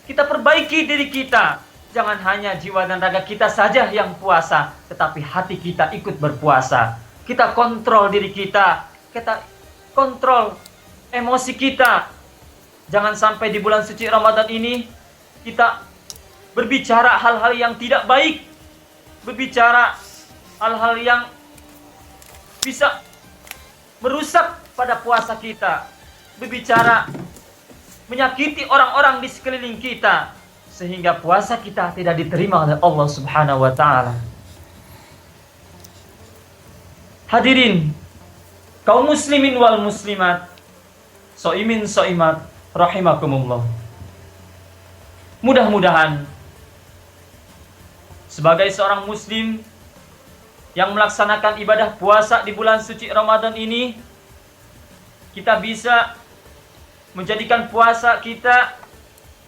kita perbaiki diri kita. Jangan hanya jiwa dan raga kita saja yang puasa, tetapi hati kita ikut berpuasa. Kita kontrol diri kita kontrol emosi kita. Jangan sampai di bulan suci Ramadan ini kita berbicara hal-hal yang tidak baik, berbicara hal-hal yang bisa merusak pada puasa kita, berbicara menyakiti orang-orang di sekeliling kita, sehingga puasa kita tidak diterima oleh Allah Subhanahu wa taala. Hadirin kaum muslimin wal muslimat, soimin soimat rahimakumullah. Mudah-mudahan sebagai seorang muslim yang melaksanakan ibadah puasa di bulan suci Ramadan ini, kita bisa menjadikan puasa kita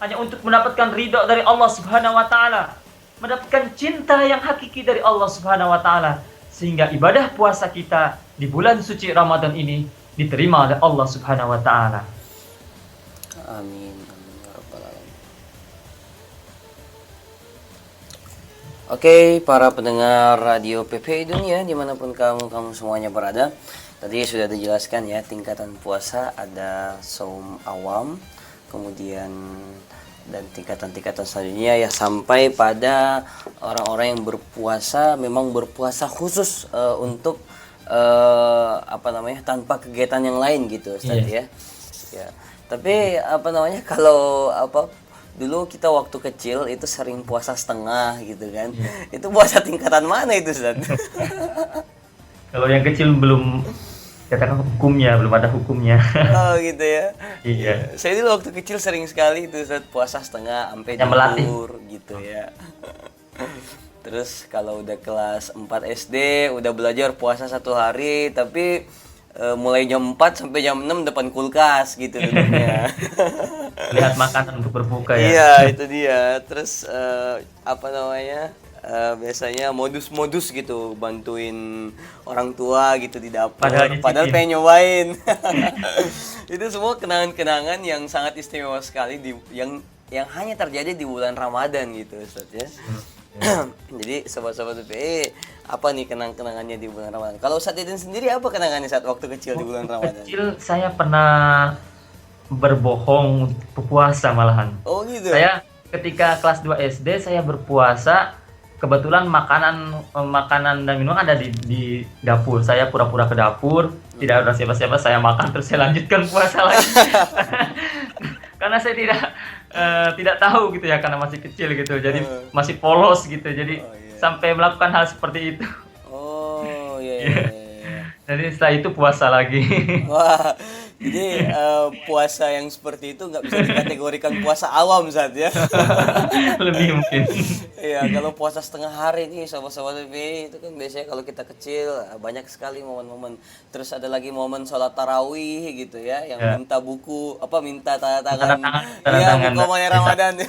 hanya untuk mendapatkan ridho dari Allah Subhanahu wa taala, mendapatkan cinta yang hakiki dari Allah Subhanahu wa taala, sehingga ibadah puasa kita di bulan suci Ramadan ini diterima oleh Allah Subhanahu wa taala. Amin. Amin ya rabbal alamin. Oke, para pendengar radio PPI Dunia dimanapun kamu semuanya berada. Tadi sudah dijelaskan ya, tingkatan puasa ada saum awam, kemudian dan tingkatan-tingkatan selanjutnya ya sampai pada orang-orang yang berpuasa memang berpuasa khusus untuk tanpa kegiatan yang lain gitu Ustaz ya. Ya. Tapi kalau dulu kita waktu kecil itu sering puasa setengah gitu kan. Itu puasa tingkatan mana itu Ustaz? Kalau yang kecil belum katakan hukumnya, belum ada hukumnya. Oh gitu ya. Iya. Saya dulu waktu kecil sering sekali itu Ustaz puasa setengah sampai zuhur gitu ya. Terus kalau udah kelas 4 SD udah belajar puasa 1 hari, tapi mulai jam 4 sampai jam 6 depan kulkas gitu duduknya. Lihat makanan untuk berbuka ya. Iya, itu dia. Terus biasanya modus-modus gitu bantuin orang tua gitu di dapur. Padahal pengen nyobain. Itu semua kenangan-kenangan yang sangat istimewa sekali yang hanya terjadi di bulan Ramadan gitu Ustaz ya. Jadi sobat-sobat PPI, apa nih kenangannya di bulan Ramadan? Kalau Ustaz Deden sendiri apa kenangannya saat waktu kecil di bulan Ramadan? Kecil saya pernah berbohong berpuasa malahan. Oh gitu. Saya ketika kelas 2 SD saya berpuasa, kebetulan makanan dan minuman ada di dapur. Saya pura-pura ke dapur, tidak ada siapa-siapa, saya makan terus saya lanjutkan puasa lagi. Karena saya tidak tahu gitu ya, karena masih kecil gitu, jadi masih polos gitu, jadi sampai melakukan hal seperti itu. Oh iya. Jadi setelah itu puasa lagi. Wah, jadi puasa yang seperti itu nggak bisa dikategorikan puasa awam saat ya. Lebih mungkin. Iya, kalau puasa setengah hari nih sobat-sobat PPI itu kan biasanya kalau kita kecil banyak sekali momen-momen. Terus ada lagi momen sholat tarawih gitu ya, yang minta tanda tangan. Iya, buku Maya Ramadan.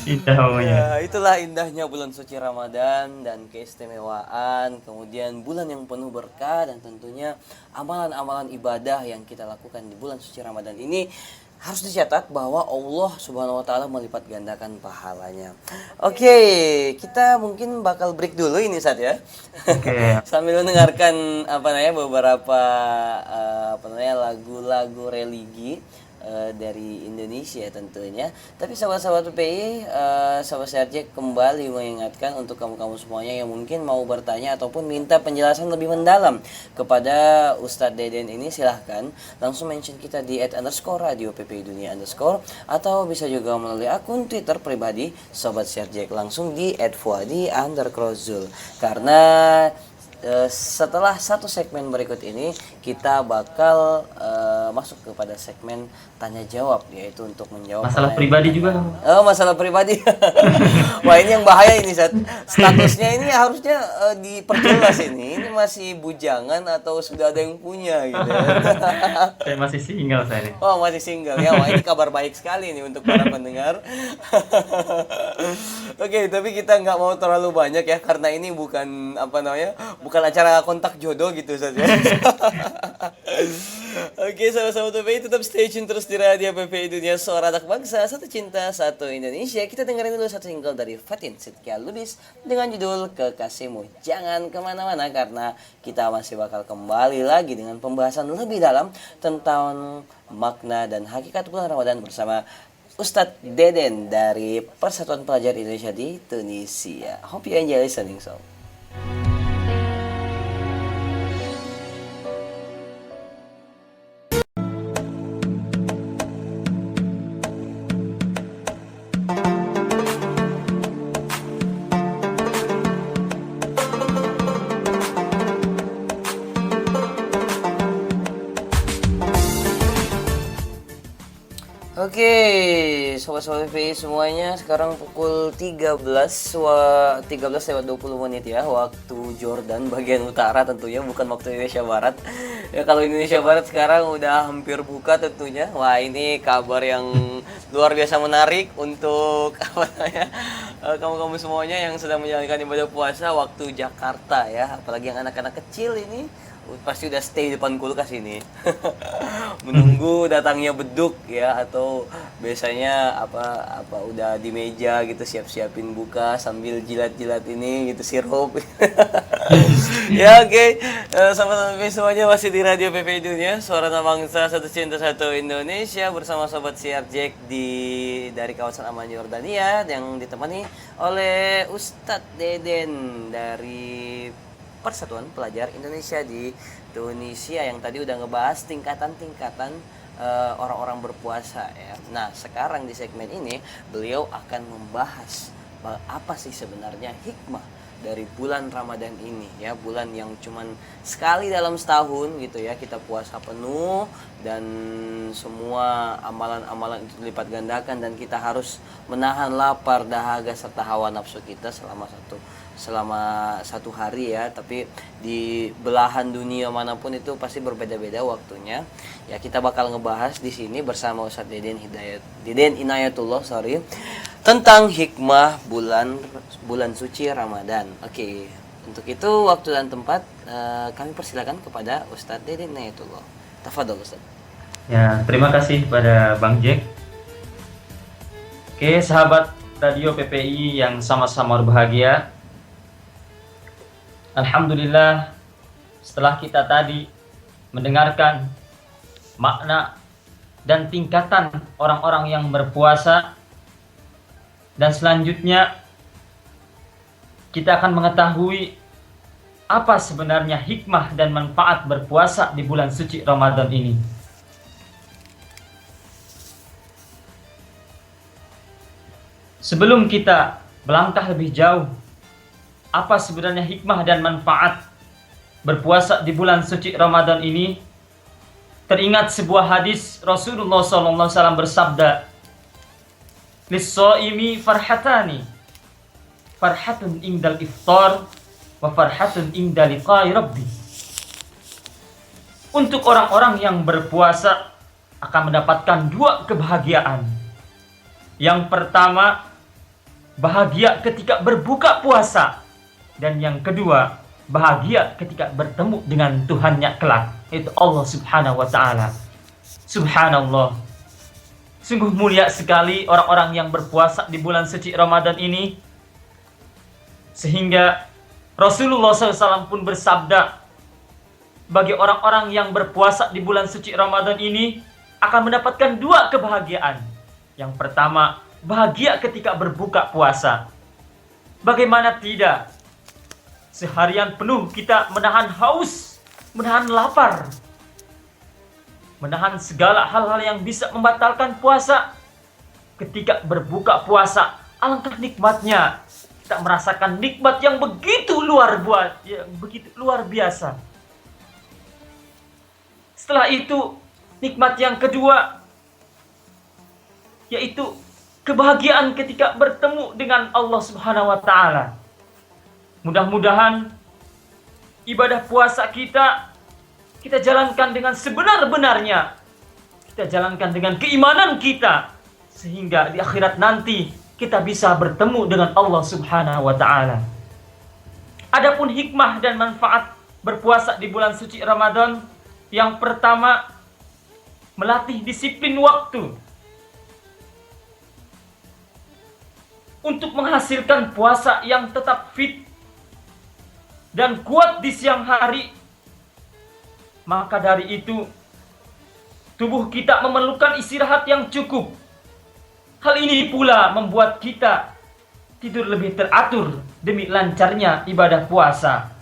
Indah namanya. Ya, itulah indahnya bulan suci Ramadan dan keistimewaan. Kemudian bulan yang penuh berkah dan tentunya amalan-amalan ibadah yang kita lakukan di bulan suci Ramadan ini harus dicatat bahwa Allah Subhanahu wa taala melipat gandakan pahalanya. Oke, kita mungkin bakal break dulu ini Ustaz ya. Oke. Sambil mendengarkan beberapa lagu-lagu religi dari Indonesia tentunya. Tapi sahabat-sahabat PPI, sahabat Serjek kembali mengingatkan untuk kamu-kamu semuanya yang mungkin mau bertanya ataupun minta penjelasan lebih mendalam kepada Ustadz Deden ini, silahkan langsung mention kita di @_radio PPI Dunia_ atau bisa juga melalui akun Twitter pribadi Sobat Serjek langsung di @fuadi_zul. Karena setelah satu segmen berikut ini kita bakal masuk kepada segmen tanya jawab, yaitu untuk menjawab masalah pribadi juga. Oh, masalah pribadi. Wah, ini yang bahaya ini statusnya ini harusnya diperjelas ini masih bujangan atau sudah ada yang punya gitu. Saya masih single saya nih. Oh, masih single ya. Wah, ini kabar baik sekali nih untuk para pendengar. Oke, tapi kita nggak mau terlalu banyak ya, karena ini bukan bukan acara kontak jodoh gitu saja. Oke, sama-sama PPI tetap stay tune terus di Radio PPI Dunia Suara Anak Bangsa, satu cinta, satu Indonesia. Kita dengerin dulu satu single dari Fatin Sidkia Lubis dengan judul Kekasihmu. Jangan kemana-mana karena kita masih bakal kembali lagi dengan pembahasan lebih dalam tentang makna dan hakikat bulan Ramadan bersama Ustadz Deden dari Persatuan Pelajar Indonesia di Tunisia. Hope you enjoy listening so. Oke, sobat-sobat PPI semuanya, sekarang pukul 13:20 ya, waktu Jordan bagian utara tentunya, bukan waktu Indonesia Barat. Ya kalau Indonesia Barat sekarang udah hampir buka tentunya. Wah, ini kabar yang luar biasa menarik untuk apa namanya? Kamu-kamu semuanya yang sedang menjalankan ibadah puasa waktu Jakarta ya, apalagi yang anak-anak kecil ini pasti udah stay depan kulkas ini menunggu datangnya beduk ya, atau biasanya apa udah di meja gitu siap-siapin buka sambil jilat-jilat ini gitu sirup. Ya oke. Sama-sama semuanya masih di Radio PPI Dunia Suara Anak Bangsa, satu cinta, satu Indonesia, bersama sobat siar Jack dari kawasan Aman Yordania yang ditemani oleh Ustadz Deden dari Persatuan Pelajar Indonesia di Tunisia yang tadi udah ngebahas tingkatan-tingkatan orang-orang berpuasa ya. Nah, sekarang di segmen ini beliau akan membahas apa sih sebenarnya hikmah dari bulan Ramadan ini ya, bulan yang cuman sekali dalam setahun gitu ya, kita puasa penuh dan semua amalan-amalan itu dilipat gandakan dan kita harus menahan lapar, dahaga serta hawa nafsu kita selama satu hari ya. Tapi di belahan dunia manapun itu pasti berbeda-beda waktunya ya. Kita bakal ngebahas di sini bersama Ustadz Deden Inayatullah tentang hikmah bulan suci Ramadan. Oke, untuk itu waktu dan tempat kami persilakan kepada Ustadz Deden Inayatullah. Tafadhol Ustadz. Ya, terima kasih pada Bang Jack. Oke, sahabat Radio PPI yang sama-sama berbahagia. Alhamdulillah, setelah kita tadi mendengarkan makna dan tingkatan orang-orang yang berpuasa, dan selanjutnya kita akan mengetahui apa sebenarnya hikmah dan manfaat berpuasa di bulan suci Ramadan ini. Sebelum kita melangkah lebih jauh, apa sebenarnya hikmah dan manfaat berpuasa di bulan suci Ramadan ini, teringat sebuah hadis Rasulullah SAW bersabda, "Lis-shaimi farhatani, farhatun indal iftar, wa farhatun inda liqa'i rabbi." Untuk orang-orang yang berpuasa akan mendapatkan dua kebahagiaan. Yang pertama, bahagia ketika berbuka puasa. Dan yang kedua, bahagia ketika bertemu dengan Tuhannya kelak, yaitu Allah Subhanahu wa Ta'ala. Subhanallah, sungguh mulia sekali orang-orang yang berpuasa di bulan suci Ramadan ini, sehingga Rasulullah SAW pun bersabda, bagi orang-orang yang berpuasa di bulan suci Ramadan ini akan mendapatkan dua kebahagiaan. Yang pertama, bahagia ketika berbuka puasa. Bagaimana tidak? Seharian penuh kita menahan haus, menahan lapar, menahan segala hal-hal yang bisa membatalkan puasa. Ketika berbuka puasa, alangkah nikmatnya kita merasakan nikmat yang begitu luar biasa. Setelah itu, nikmat yang kedua yaitu kebahagiaan ketika bertemu dengan Allah Subhanahu wa Ta'ala. Mudah-mudahan ibadah puasa kita jalankan dengan sebenar-benarnya. Kita jalankan dengan keimanan kita, sehingga di akhirat nanti kita bisa bertemu dengan Allah Subhanahu wa Ta'ala. Adapun hikmah dan manfaat berpuasa di bulan suci Ramadan, yang pertama, melatih disiplin waktu untuk menghasilkan puasa yang tetap fit dan kuat di siang hari. Maka dari itu, tubuh kita memerlukan istirahat yang cukup. Hal ini pula membuat kita tidur lebih teratur demi lancarnya ibadah puasa.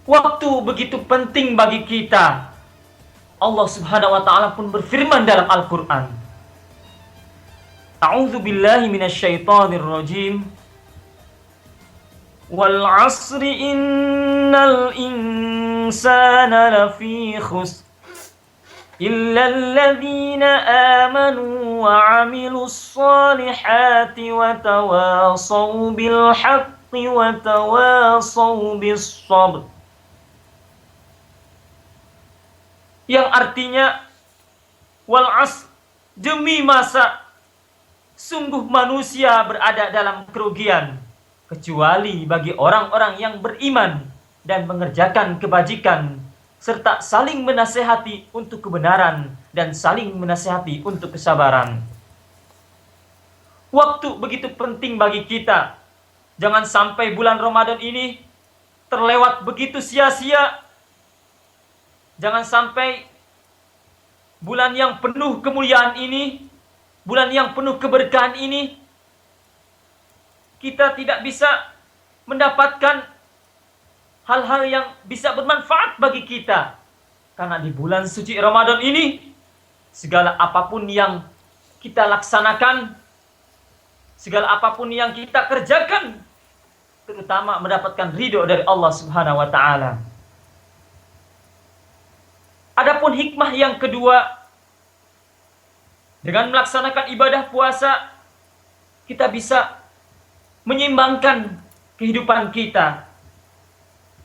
Waktu begitu penting bagi kita. Allah Subhanahu wa taala pun berfirman dalam Al-Qur'an. A'udzu billahi minasyaitonir rajim. Wal 'asri innal insana lafi khusr إلا الذين آمنوا وعملوا الصالحات وتواصوا بالحق وتواصوا بالصبر. Yang artinya wal asr, demi masa, sungguh manusia berada dalam kerugian kecuali bagi orang-orang yang beriman dan mengerjakan kebajikan serta saling menasehati untuk kebenaran dan saling menasehati untuk kesabaran. Waktu begitu penting bagi kita. Jangan sampai bulan Ramadan ini terlewat begitu sia-sia. Jangan sampai bulan yang penuh kemuliaan ini, bulan yang penuh keberkahan ini, kita tidak bisa mendapatkan hal-hal yang bisa bermanfaat bagi kita. Karena di bulan suci Ramadan ini, segala apapun yang kita laksanakan, segala apapun yang kita kerjakan, terutama mendapatkan ridho dari Allah Subhanahu wa taala. Adapun hikmah yang kedua, dengan melaksanakan ibadah puasa, kita bisa menyeimbangkan kehidupan kita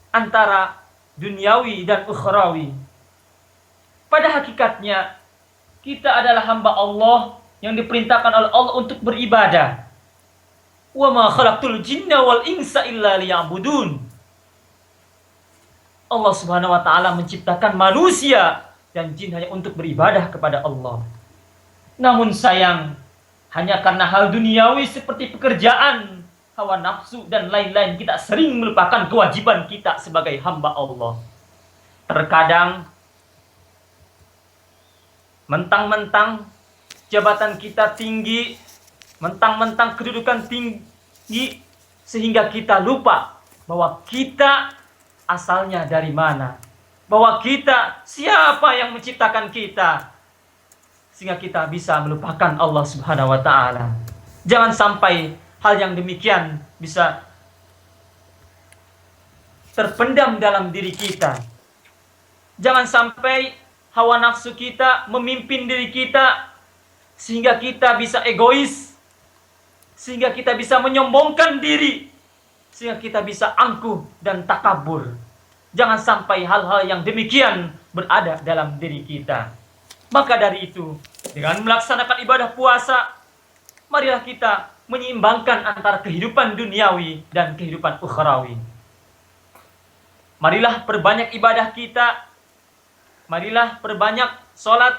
antara duniawi dan ukhrawi. Pada hakikatnya, kita adalah hamba Allah yang diperintahkan oleh Allah untuk beribadah. Wa ma khalaqtul jinna wal insa illa liya'budun. Allah Subhanahu wa taala menciptakan manusia dan jin hanya untuk beribadah kepada Allah. Namun sayang, hanya karena hal duniawi seperti pekerjaan, hawa nafsu dan lain-lain, kita sering melupakan kewajiban kita sebagai hamba Allah. Terkadang mentang-mentang jabatan kita tinggi, mentang-mentang kedudukan tinggi, sehingga kita lupa bahwa kita asalnya dari mana, bahwa kita siapa yang menciptakan kita, sehingga kita bisa melupakan Allah Subhanahu wa taala. Jangan sampai hal yang demikian bisa terpendam dalam diri kita. Jangan sampai hawa nafsu kita memimpin diri kita sehingga kita bisa egois, sehingga kita bisa menyombongkan diri, sehingga kita bisa angkuh dan takabur. Jangan sampai hal-hal yang demikian berada dalam diri kita. Maka dari itu, dengan melaksanakan ibadah puasa, marilah kita menyeimbangkan antara kehidupan duniawi dan kehidupan ukhrawi. Marilah perbanyak ibadah kita. Marilah perbanyak sholat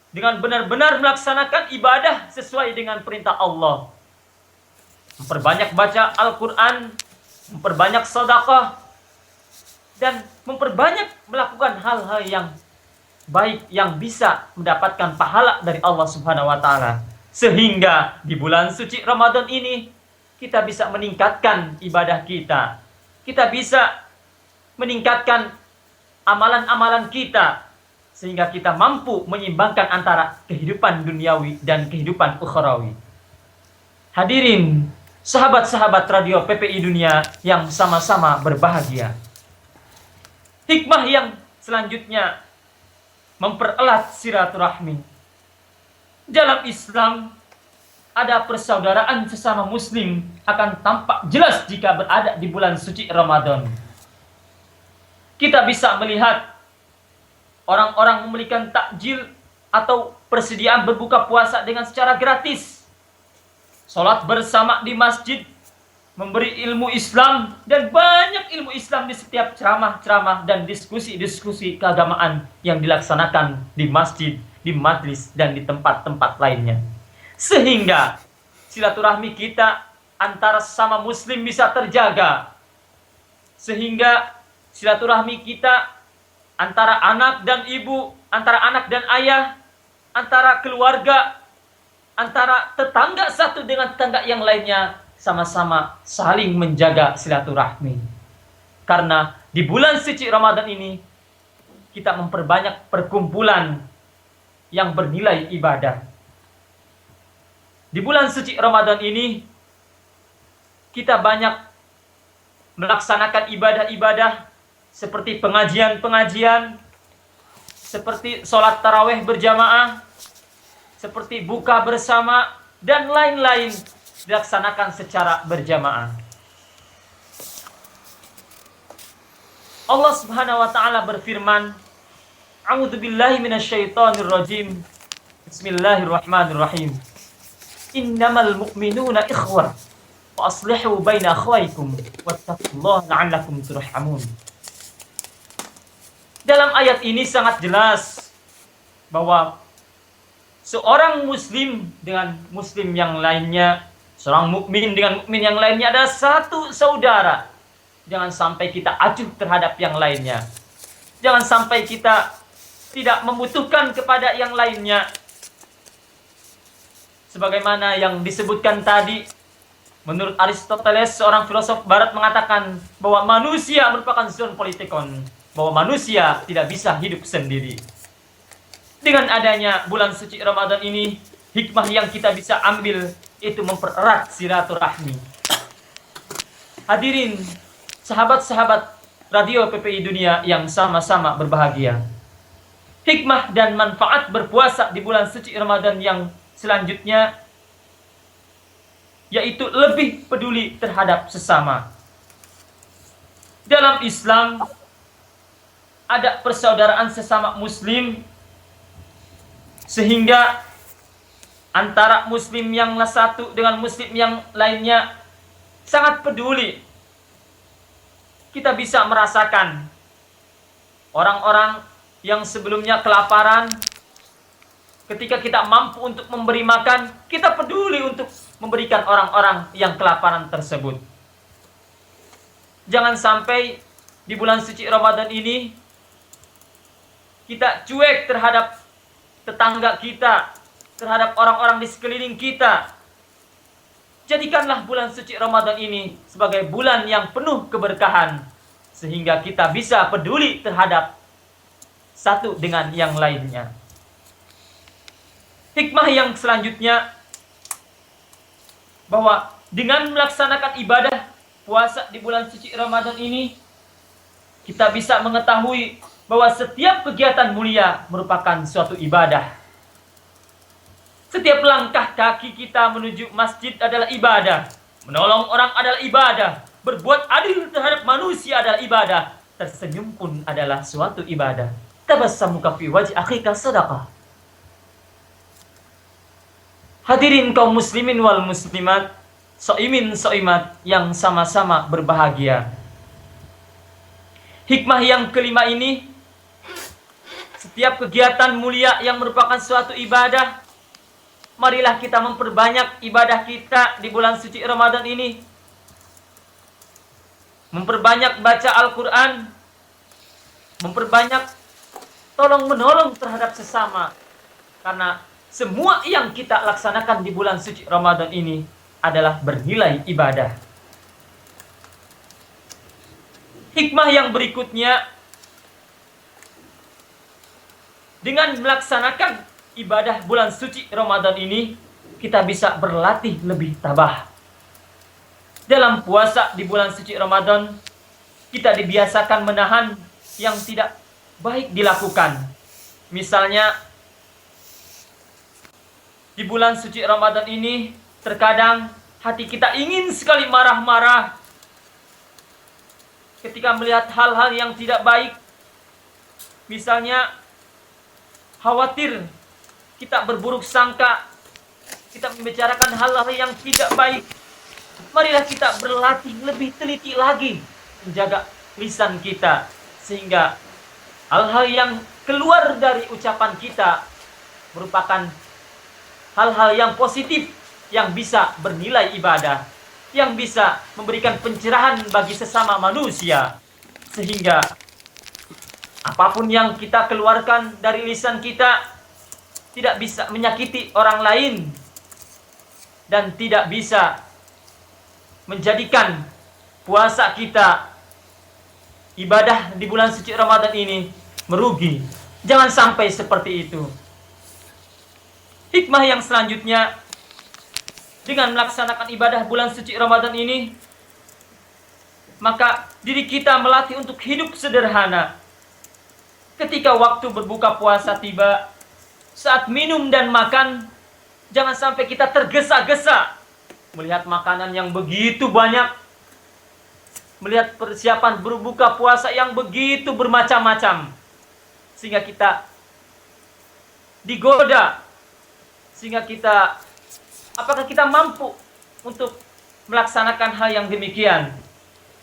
dengan benar-benar melaksanakan ibadah sesuai dengan perintah Allah. Memperbanyak baca Al-Quran, memperbanyak sedekah, dan memperbanyak melakukan hal-hal yang baik yang bisa mendapatkan pahala dari Allah Subhanahu wa taala. Sehingga di bulan suci Ramadan ini kita bisa meningkatkan ibadah kita. Kita bisa meningkatkan amalan-amalan kita sehingga kita mampu menyeimbangkan antara kehidupan duniawi dan kehidupan ukhrawi. Hadirin, sahabat-sahabat radio PPI Dunia yang sama-sama berbahagia. Hikmah yang selanjutnya mempererat silaturahmi. Dalam Islam, ada persaudaraan sesama muslim akan tampak jelas jika berada di bulan suci Ramadan. Kita bisa melihat orang-orang memberikan takjil atau persediaan berbuka puasa dengan secara gratis. Sholat bersama di masjid, memberi ilmu Islam, dan banyak ilmu Islam di setiap ceramah-ceramah dan diskusi-diskusi keagamaan yang dilaksanakan di masjid, di majlis, dan di tempat-tempat lainnya. Sehingga silaturahmi kita antara sesama muslim bisa terjaga. Sehingga silaturahmi kita antara anak dan ibu, antara anak dan ayah, antara keluarga, antara tetangga satu dengan tetangga yang lainnya, sama-sama saling menjaga silaturahmi. Karena di bulan suci Ramadan ini, kita memperbanyak perkumpulan yang bernilai ibadah. Di bulan suci Ramadan ini, kita banyak melaksanakan ibadah-ibadah seperti pengajian-pengajian, seperti sholat tarawih berjamaah, seperti buka bersama, dan lain-lain dilaksanakan secara berjamaah. Allah Subhanahu wa taala berfirman, A'udzubillahi minasyaitonirrajim. Bismillahirrahmanirrahim. Innamal mu'minuna ikhwah wa aslihu baina akhwaykum wattaqullaha la'allakum turhamun. Dalam ayat ini sangat jelas bahwa seorang muslim dengan muslim yang lainnya, seorang mukmin dengan mukmin yang lainnya adalah satu saudara. Jangan sampai kita acuh terhadap yang lainnya. Jangan sampai kita tidak membutuhkan kepada yang lainnya. Sebagaimana yang disebutkan tadi, menurut Aristoteles, seorang filosof barat mengatakan bahwa manusia merupakan zoon politikon, bahwa manusia tidak bisa hidup sendiri. Dengan adanya bulan suci Ramadan ini, hikmah yang kita bisa ambil itu mempererat silaturahmi. Hadirin, sahabat-sahabat Radio PPI Dunia yang sama-sama berbahagia. Hikmah dan manfaat berpuasa di bulan suci Ramadan yang selanjutnya yaitu lebih peduli terhadap sesama. Dalam Islam ada persaudaraan sesama muslim, sehingga antara muslim yang satu dengan muslim yang lainnya sangat peduli. Kita bisa merasakan orang-orang yang sebelumnya kelaparan, ketika kita mampu untuk memberi makan, kita peduli untuk memberikan orang-orang yang kelaparan tersebut. Jangan sampai di bulan suci Ramadan ini kita cuek terhadap tetangga kita, terhadap orang-orang di sekeliling kita. Jadikanlah bulan suci Ramadan ini sebagai bulan yang penuh keberkahan, sehingga kita bisa peduli terhadap satu dengan yang lainnya. Hikmah yang selanjutnya, bahwa dengan melaksanakan ibadah puasa di bulan suci Ramadan ini, kita bisa mengetahui bahwa setiap kegiatan mulia merupakan suatu ibadah. Setiap langkah kaki kita menuju masjid adalah ibadah. Menolong orang adalah ibadah. Berbuat adil terhadap manusia adalah ibadah. Tersenyum pun adalah suatu ibadah. Tabassamuka fi wajhi akhika sadaqah. Hadirin kaum muslimin wal muslimat, soimin soimat yang sama-sama berbahagia. Hikmah yang kelima ini, setiap kegiatan mulia yang merupakan suatu ibadah, marilah kita memperbanyak ibadah kita di bulan suci Ramadan ini. Memperbanyak baca Al-Quran, memperbanyak tolong-menolong terhadap sesama. Karena semua yang kita laksanakan di bulan suci Ramadan ini adalah bernilai ibadah. Hikmah yang berikutnya, dengan melaksanakan ibadah bulan suci Ramadan ini, kita bisa berlatih lebih tabah. Dalam puasa di bulan suci Ramadan, kita dibiasakan menahan yang tidak baik dilakukan. Misalnya, di bulan suci Ramadan ini, terkadang hati kita ingin sekali marah-marah ketika melihat hal-hal yang tidak baik. Misalnya, khawatir, kita berburuk sangka, kita membicarakan hal-hal yang tidak baik. marilah kita berlatih lebih teliti lagi menjaga lisan kita, sehingga hal-hal yang keluar dari ucapan kita merupakan hal-hal yang positif, yang bisa bernilai ibadah, yang bisa memberikan pencerahan bagi sesama manusia, sehingga apapun yang kita keluarkan dari lisan kita tidak bisa menyakiti orang lain dan tidak bisa menjadikan puasa kita, ibadah di bulan suci Ramadan ini merugi. Jangan sampai seperti itu. Hikmah yang selanjutnya, dengan melaksanakan ibadah bulan suci Ramadan ini, maka diri kita melatih untuk hidup sederhana. Ketika waktu berbuka puasa tiba, saat minum dan makan, jangan sampai kita tergesa-gesa melihat makanan yang begitu banyak, melihat persiapan berbuka puasa yang begitu bermacam-macam, sehingga kita digoda, sehingga kita, apakah kita mampu untuk melaksanakan hal yang demikian?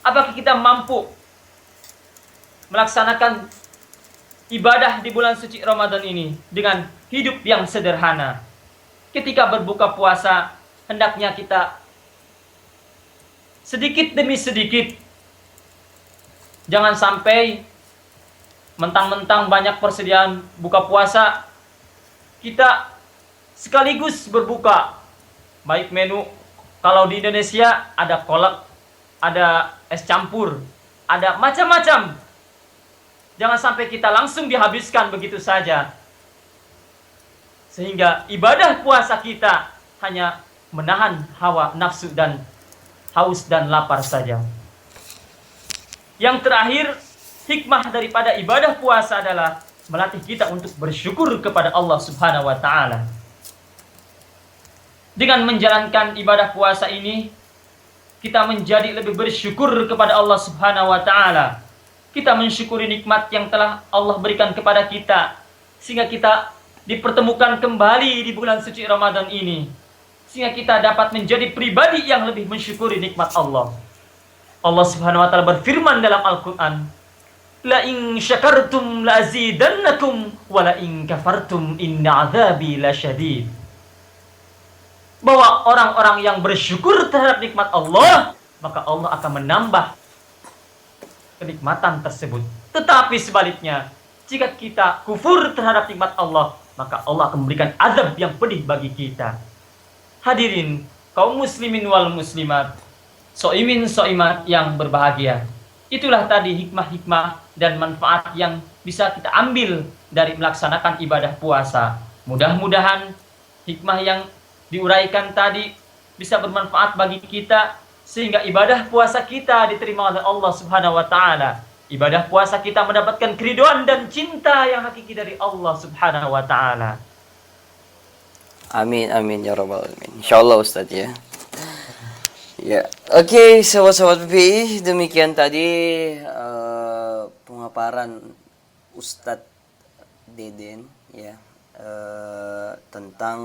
Apakah kita mampu melaksanakan ibadah di bulan suci Ramadan ini dengan hidup yang sederhana? Ketika berbuka puasa, hendaknya kita sedikit demi sedikit, jangan sampai mentang-mentang banyak persediaan buka puasa, kita sekaligus berbuka. Baik menu, kalau di Indonesia ada kolak, ada es campur, ada macam-macam. Jangan sampai kita langsung dihabiskan begitu saja, sehingga ibadah puasa kita hanya menahan hawa nafsu dan haus dan lapar saja. Yang terakhir, hikmah daripada ibadah puasa adalah melatih kita untuk bersyukur kepada Allah Subhanahu wa taala. Dengan menjalankan ibadah puasa ini, kita menjadi lebih bersyukur kepada Allah Subhanahu wa taala. Kita mensyukuri nikmat yang telah Allah berikan kepada kita, sehingga kita dipertemukan kembali di bulan suci Ramadan ini, sehingga kita dapat menjadi pribadi yang lebih mensyukuri nikmat Allah. Allah Subhanahu wa taala berfirman dalam Al-Qur'an, "La in syakartum la azidannakum wa la in kafartum inna 'adzabi lasyadid." Bahwa orang-orang yang bersyukur terhadap nikmat Allah, maka Allah akan menambah kenikmatan tersebut. Tetapi sebaliknya, jika kita kufur terhadap nikmat Allah, maka Allah akan memberikan azab yang pedih bagi kita. Hadirin kaum muslimin wal muslimat, soimin soimat yang berbahagia. Itulah tadi hikmah-hikmah dan manfaat yang bisa kita ambil dari melaksanakan ibadah puasa. Mudah-mudahan hikmah yang diuraikan tadi bisa bermanfaat bagi kita, sehingga ibadah puasa kita diterima oleh Allah Subhanahu wa taala. Ibadah puasa kita mendapatkan keridhaan dan cinta yang hakiki dari Allah Subhanahu wa taala. Amin amin ya rabbal alamin. Insyaallah Ustaz ya. Ya, oke sobat-sobat PPI, demikian tadi pemaparan Ustadz Deden ya tentang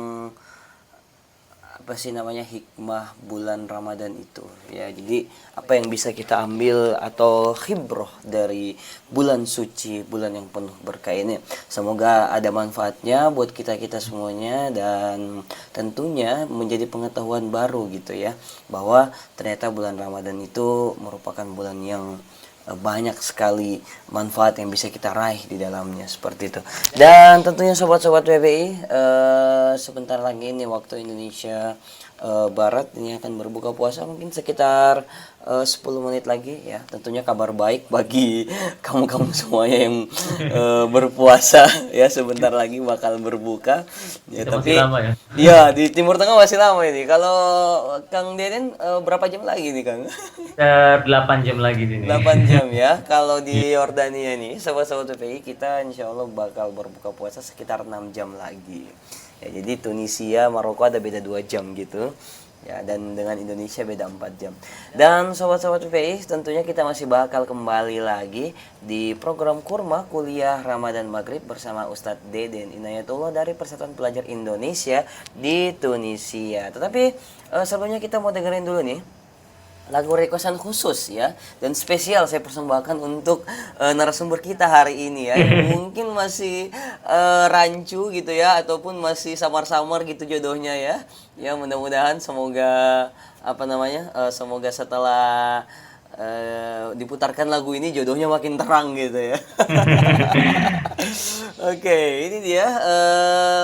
apa sih namanya hikmah bulan Ramadan itu ya. Jadi apa yang bisa kita ambil atau khibroh dari bulan suci, bulan yang penuh berkah ini. Semoga ada manfaatnya buat kita semuanya, dan tentunya menjadi pengetahuan baru gitu ya, bahwa ternyata bulan Ramadan itu merupakan bulan yang banyak sekali manfaat yang bisa kita raih di dalamnya, seperti itu. Dan tentunya sobat-sobat PPI, sebentar lagi ini waktu Indonesia Barat ini akan berbuka puasa, mungkin sekitar 10 menit lagi ya. Tentunya kabar baik bagi kamu-kamu semuanya yang berpuasa ya, sebentar lagi bakal berbuka ya. Itu tapi masih lama ya? Iya, di Timur Tengah masih lama ini. Kalau Kang Deden berapa jam lagi nih Kang? 8 jam lagi ini. 8 jam ya. Kalau di Yordania nih, sobat-sobat PPI, kita insya Allah bakal berbuka puasa sekitar 6 jam lagi. Ya, jadi Tunisia, Maroko ada beda 2 jam gitu. Ya, dan dengan Indonesia beda 4 jam. Dan sobat-sobat PPI, tentunya kita masih bakal kembali lagi di program Kurma Kuliah Ramadan Maghrib bersama Ustadz Deden Inayatullah dari Persatuan Pelajar Indonesia di Tunisia. Tetapi sebelumnya kita mau dengerin dulu nih lagu requestan khusus ya, dan spesial saya persembahkan untuk narasumber kita hari ini ya, yang mungkin masih rancu gitu ya, ataupun masih samar-samar gitu jodohnya ya. Ya mudah-mudahan semoga semoga setelah diputarkan lagu ini jodohnya makin terang gitu ya. Oke, ini dia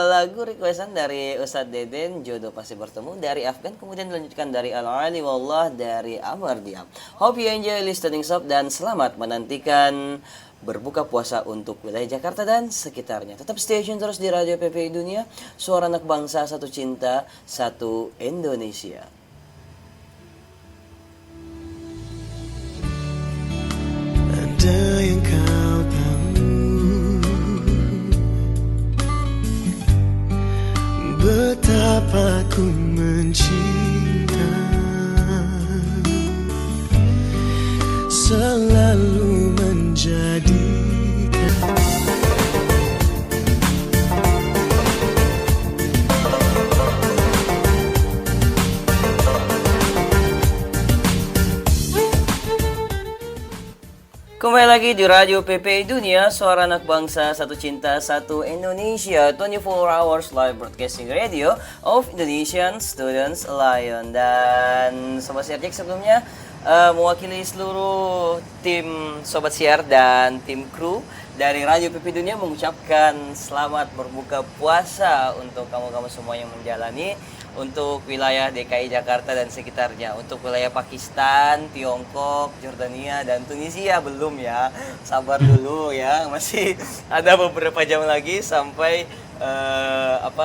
lagu requestan dari Ustadz Deden, Jodoh Pasti Bertemu dari Afgan, kemudian dilanjutkan dari Al-Ali Wallah dari Amar Diam. Hope you enjoy listening sob, dan selamat menantikan berbuka puasa untuk wilayah Jakarta dan sekitarnya. Tetap stay tune terus di Radio PPI Dunia, suara anak bangsa, satu cinta, satu Indonesia. Ada yang kau tahu, betapa ku mencinta, selalu menjadikan Kembali lagi di Radio PPI Dunia, suara anak bangsa, satu cinta, satu Indonesia, 24 hours live broadcasting radio of Indonesian Students Alliance. Dan Sobat Siar Jack sebelumnya mewakili seluruh tim Sobat Siar dan tim kru dari Radio PPI Dunia mengucapkan selamat berbuka puasa untuk kamu-kamu semua yang menjalani, untuk wilayah DKI Jakarta dan sekitarnya. Untuk wilayah Pakistan, Tiongkok, Jordania, dan Tunisia belum ya. Sabar dulu ya, masih ada beberapa jam lagi sampai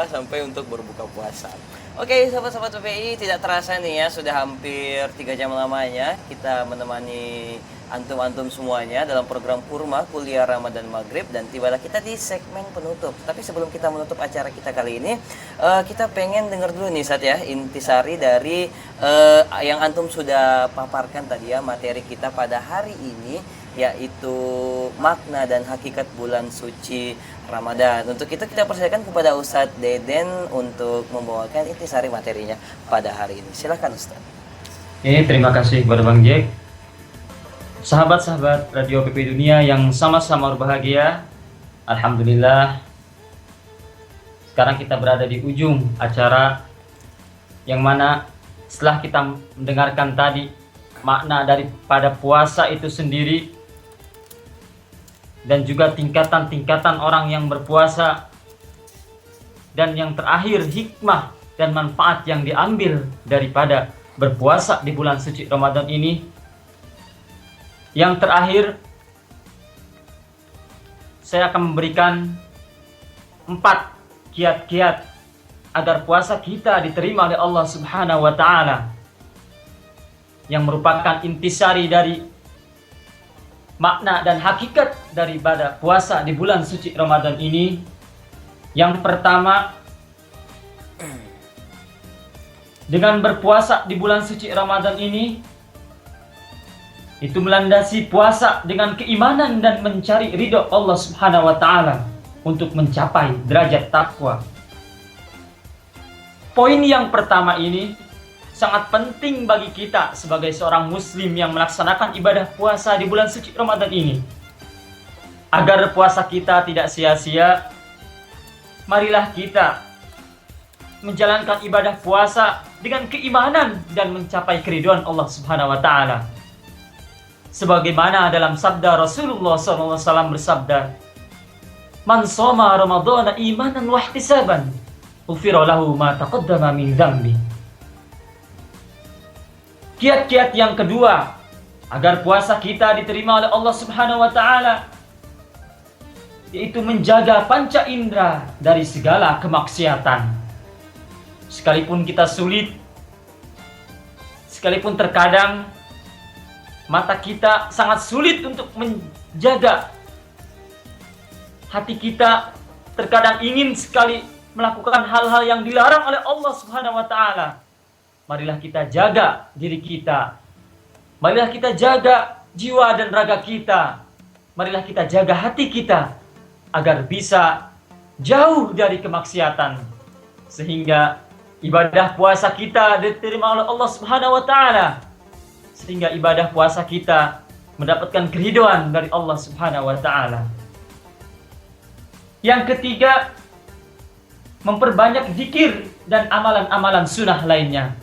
sampai untuk berbuka puasa. Oke, sahabat-sahabat PPI, tidak terasa nih ya, sudah hampir 3 jam lamanya kita menemani antum-antum semuanya dalam program Kurma Kuliah Ramadan Maghrib, dan tibalah kita di segmen penutup. Tapi sebelum kita menutup acara kita kali ini, kita pengen dengar dulu nih Sat ya, intisari dari yang antum sudah paparkan tadi ya, materi kita pada hari ini, yaitu makna dan hakikat bulan suci Ramadan. Untuk itu kita persilakan kepada Ustadz Deden untuk membawakan intisari materinya pada hari ini. Silakan Ustadz. Terima kasih kepada Bang Jack. Sahabat-sahabat Radio PPI Dunia yang sama-sama berbahagia, alhamdulillah sekarang kita berada di ujung acara, yang mana setelah kita mendengarkan tadi makna daripada puasa itu sendiri, dan juga tingkatan-tingkatan orang yang berpuasa, dan yang terakhir hikmah dan manfaat yang diambil daripada berpuasa di bulan suci Ramadan ini. Yang terakhir, saya akan memberikan 4 kiat-kiat agar puasa kita diterima oleh Allah Subhanahu wa Ta'ala, yang merupakan intisari dari makna dan hakikat daripada puasa di bulan suci Ramadan ini. Yang pertama, dengan berpuasa di bulan suci Ramadan ini, itu melandasi puasa dengan keimanan dan mencari ridho Allah Subhanahu wa Ta'ala untuk mencapai derajat takwa. Poin yang pertama ini sangat penting bagi kita sebagai seorang muslim yang melaksanakan ibadah puasa di bulan suci Ramadan ini. Agar puasa kita tidak sia-sia, marilah kita menjalankan ibadah puasa dengan keimanan dan mencapai keridhaan Allah Subhanahu wa Ta'ala. Sebagaimana dalam sabda Rasulullah SAW bersabda, "Man shoma Ramadhana imanan wa ihtisaban, ghufira lahu ma taqaddama min dzambi." Kiat-kiat yang kedua agar puasa kita diterima oleh Allah Subhanahu wa Ta'ala, yaitu menjaga panca indera dari segala kemaksiatan. Sekalipun kita sulit, sekalipun terkadang mata kita sangat sulit untuk menjaga, hati kita terkadang ingin sekali melakukan hal-hal yang dilarang oleh Allah Subhanahu wa Ta'ala. Marilah kita jaga diri kita, marilah kita jaga jiwa dan raga kita, marilah kita jaga hati kita agar bisa jauh dari kemaksiatan, sehingga ibadah puasa kita diterima oleh Allah Subhanahu wa Ta'ala. sehingga ibadah puasa kita mendapatkan keridhaan dari Allah Subhanahu wa taala. Yang ketiga, memperbanyak zikir dan amalan-amalan sunnah lainnya.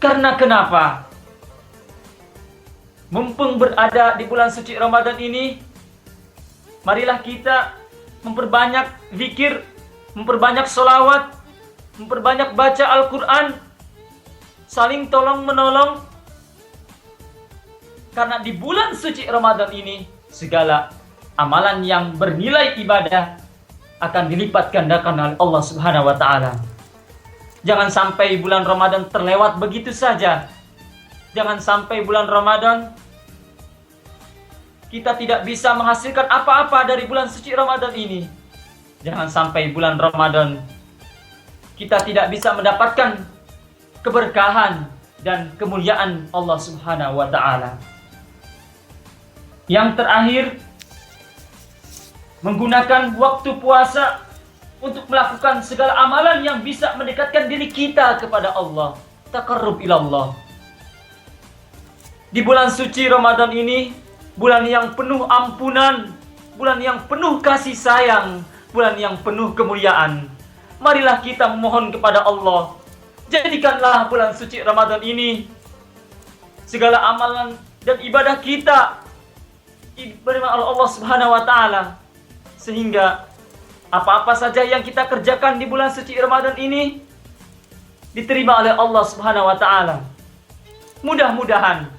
Karena kenapa? Mumpung berada di bulan suci Ramadan ini, marilah kita memperbanyak zikir, memperbanyak sholawat, memperbanyak baca Al-Quran, saling tolong-menolong. Karena di bulan suci Ramadan ini, segala amalan yang bernilai ibadah akan dilipat gandakan oleh Allah Subhanahu wa taala. Jangan sampai bulan Ramadan terlewat begitu saja. Jangan sampai bulan Ramadan kita tidak bisa menghasilkan apa-apa dari bulan suci Ramadan ini. Jangan sampai bulan Ramadan kita tidak bisa mendapatkan keberkahan dan kemuliaan Allah Subhanahu wa taala. Yang terakhir, menggunakan waktu puasa untuk melakukan segala amalan yang bisa mendekatkan diri kita kepada Allah, taqarrub ilallah. Di bulan suci Ramadan ini, bulan yang penuh ampunan, bulan yang penuh kasih sayang, bulan yang penuh kemuliaan. Marilah kita memohon kepada Allah, jadikanlah bulan suci Ramadan ini segala amalan dan ibadah kita ibadah Allah Subhanahu wa taala, sehingga apa-apa saja yang kita kerjakan di bulan suci Ramadan ini diterima oleh Allah Subhanahu wa taala. Mudah-mudahan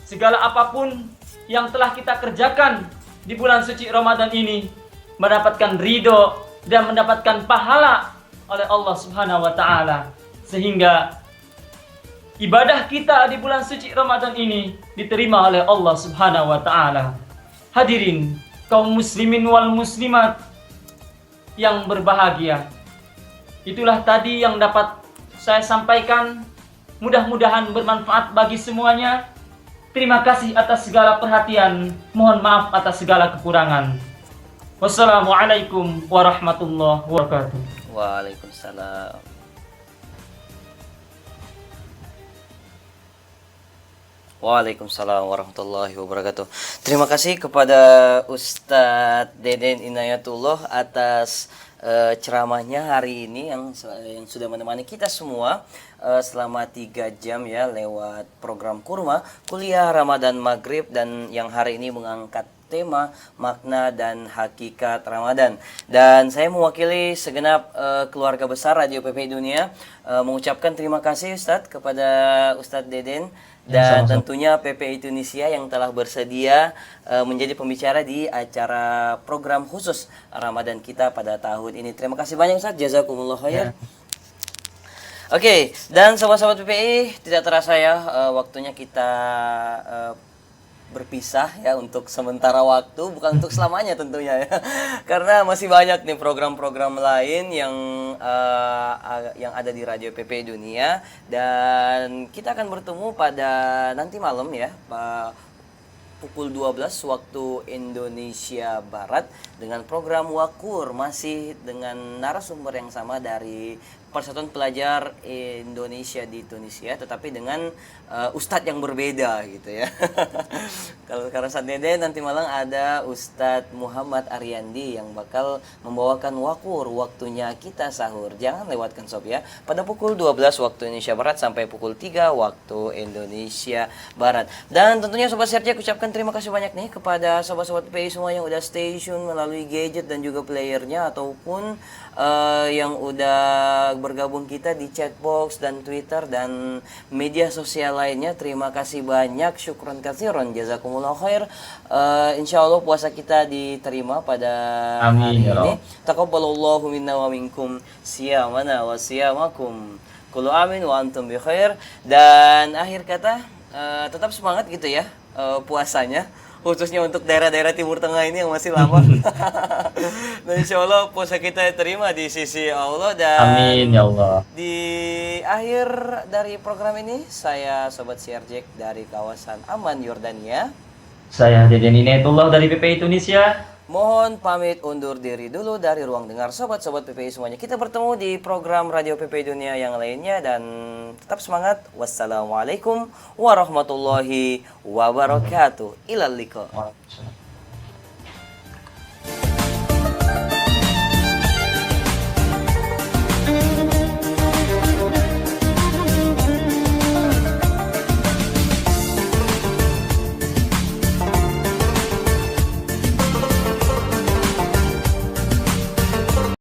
segala apapun yang telah kita kerjakan di bulan suci Ramadan ini mendapatkan ridho dan mendapatkan pahala oleh Allah Subhanahu wa taala, sehingga ibadah kita di bulan suci Ramadan ini diterima oleh Allah Subhanahu wa taala. Hadirin kaum muslimin wal muslimat yang berbahagia, itulah tadi yang dapat saya sampaikan. Mudah-mudahan bermanfaat bagi semuanya. Terima kasih atas segala perhatian. Mohon maaf atas segala kekurangan. Wassalamualaikum warahmatullahi wabarakatuh. Waalaikumsalam. Waalaikumsalam warahmatullahi wabarakatuh. Terima kasih kepada Ustadz Deden Inayatullah atas ceramahnya hari ini yang sudah menemani kita semua selama 3 jam ya lewat program Kurma Kuliah Ramadan Maghrib, dan yang hari ini mengangkat tema makna dan hakikat Ramadan. Dan saya mewakili segenap keluarga besar Radio PPI Dunia mengucapkan terima kasih Ustadz kepada Ustadz Deden dan tentunya PPI Tunisia yang telah bersedia menjadi pembicara di acara program khusus Ramadan kita pada tahun ini. Terima kasih banyak Ustadz, jazakumullah khair. Oke, dan sobat-sobat PPI, tidak terasa ya waktunya kita berpisah ya untuk sementara waktu, bukan untuk selamanya tentunya ya. Karena masih banyak nih program-program lain yang ada di Radio PPI Dunia, dan kita akan bertemu pada nanti malam ya, pukul 12 waktu Indonesia Barat dengan program Wakur, masih dengan narasumber yang sama dari Persatuan Pelajar Indonesia di Tunisia, tetapi dengan ustadz yang berbeda gitu ya. Kalau sekarang saat ini nanti malam ada Ustadz Muhammad Ariandi yang bakal membawakan Wakur, waktunya kita sahur. Jangan lewatkan sob ya. Pada pukul 12 waktu Indonesia Barat sampai pukul 3 waktu Indonesia Barat. Dan tentunya Sobat Serja ucapkan terima kasih banyak nih kepada sobat-sobat PPI semua yang udah stay tune melalui gadget dan juga playernya, ataupun yang udah bergabung kita di chatbox dan Twitter dan media sosial lainnya. Terima kasih banyak, syukron katsiron, jazakumullah khair. Insyaallah puasa kita diterima pada hari ini. Taqabbalallahu minna wa minkum siyamana wa siyamakum. Kullu amin wa antum bi khair. Dan akhir kata, tetap semangat gitu ya puasanya, khususnya untuk daerah-daerah Timur Tengah ini yang masih lama. Dan insya Allah puasa kita diterima di sisi Allah. Dan Amin ya Allah. Di akhir dari program ini, saya Sobat CRJ dari kawasan Amman, Yordania. Saya Deden Inayatullah dari PPI Tunisia. Mohon pamit undur diri dulu dari ruang dengar sobat-sobat PPI semuanya. Kita bertemu di program Radio PPI Dunia yang lainnya dan tetap semangat. Wassalamualaikum warahmatullahi wabarakatuh. Ilal liqa. Waalaikumsalam.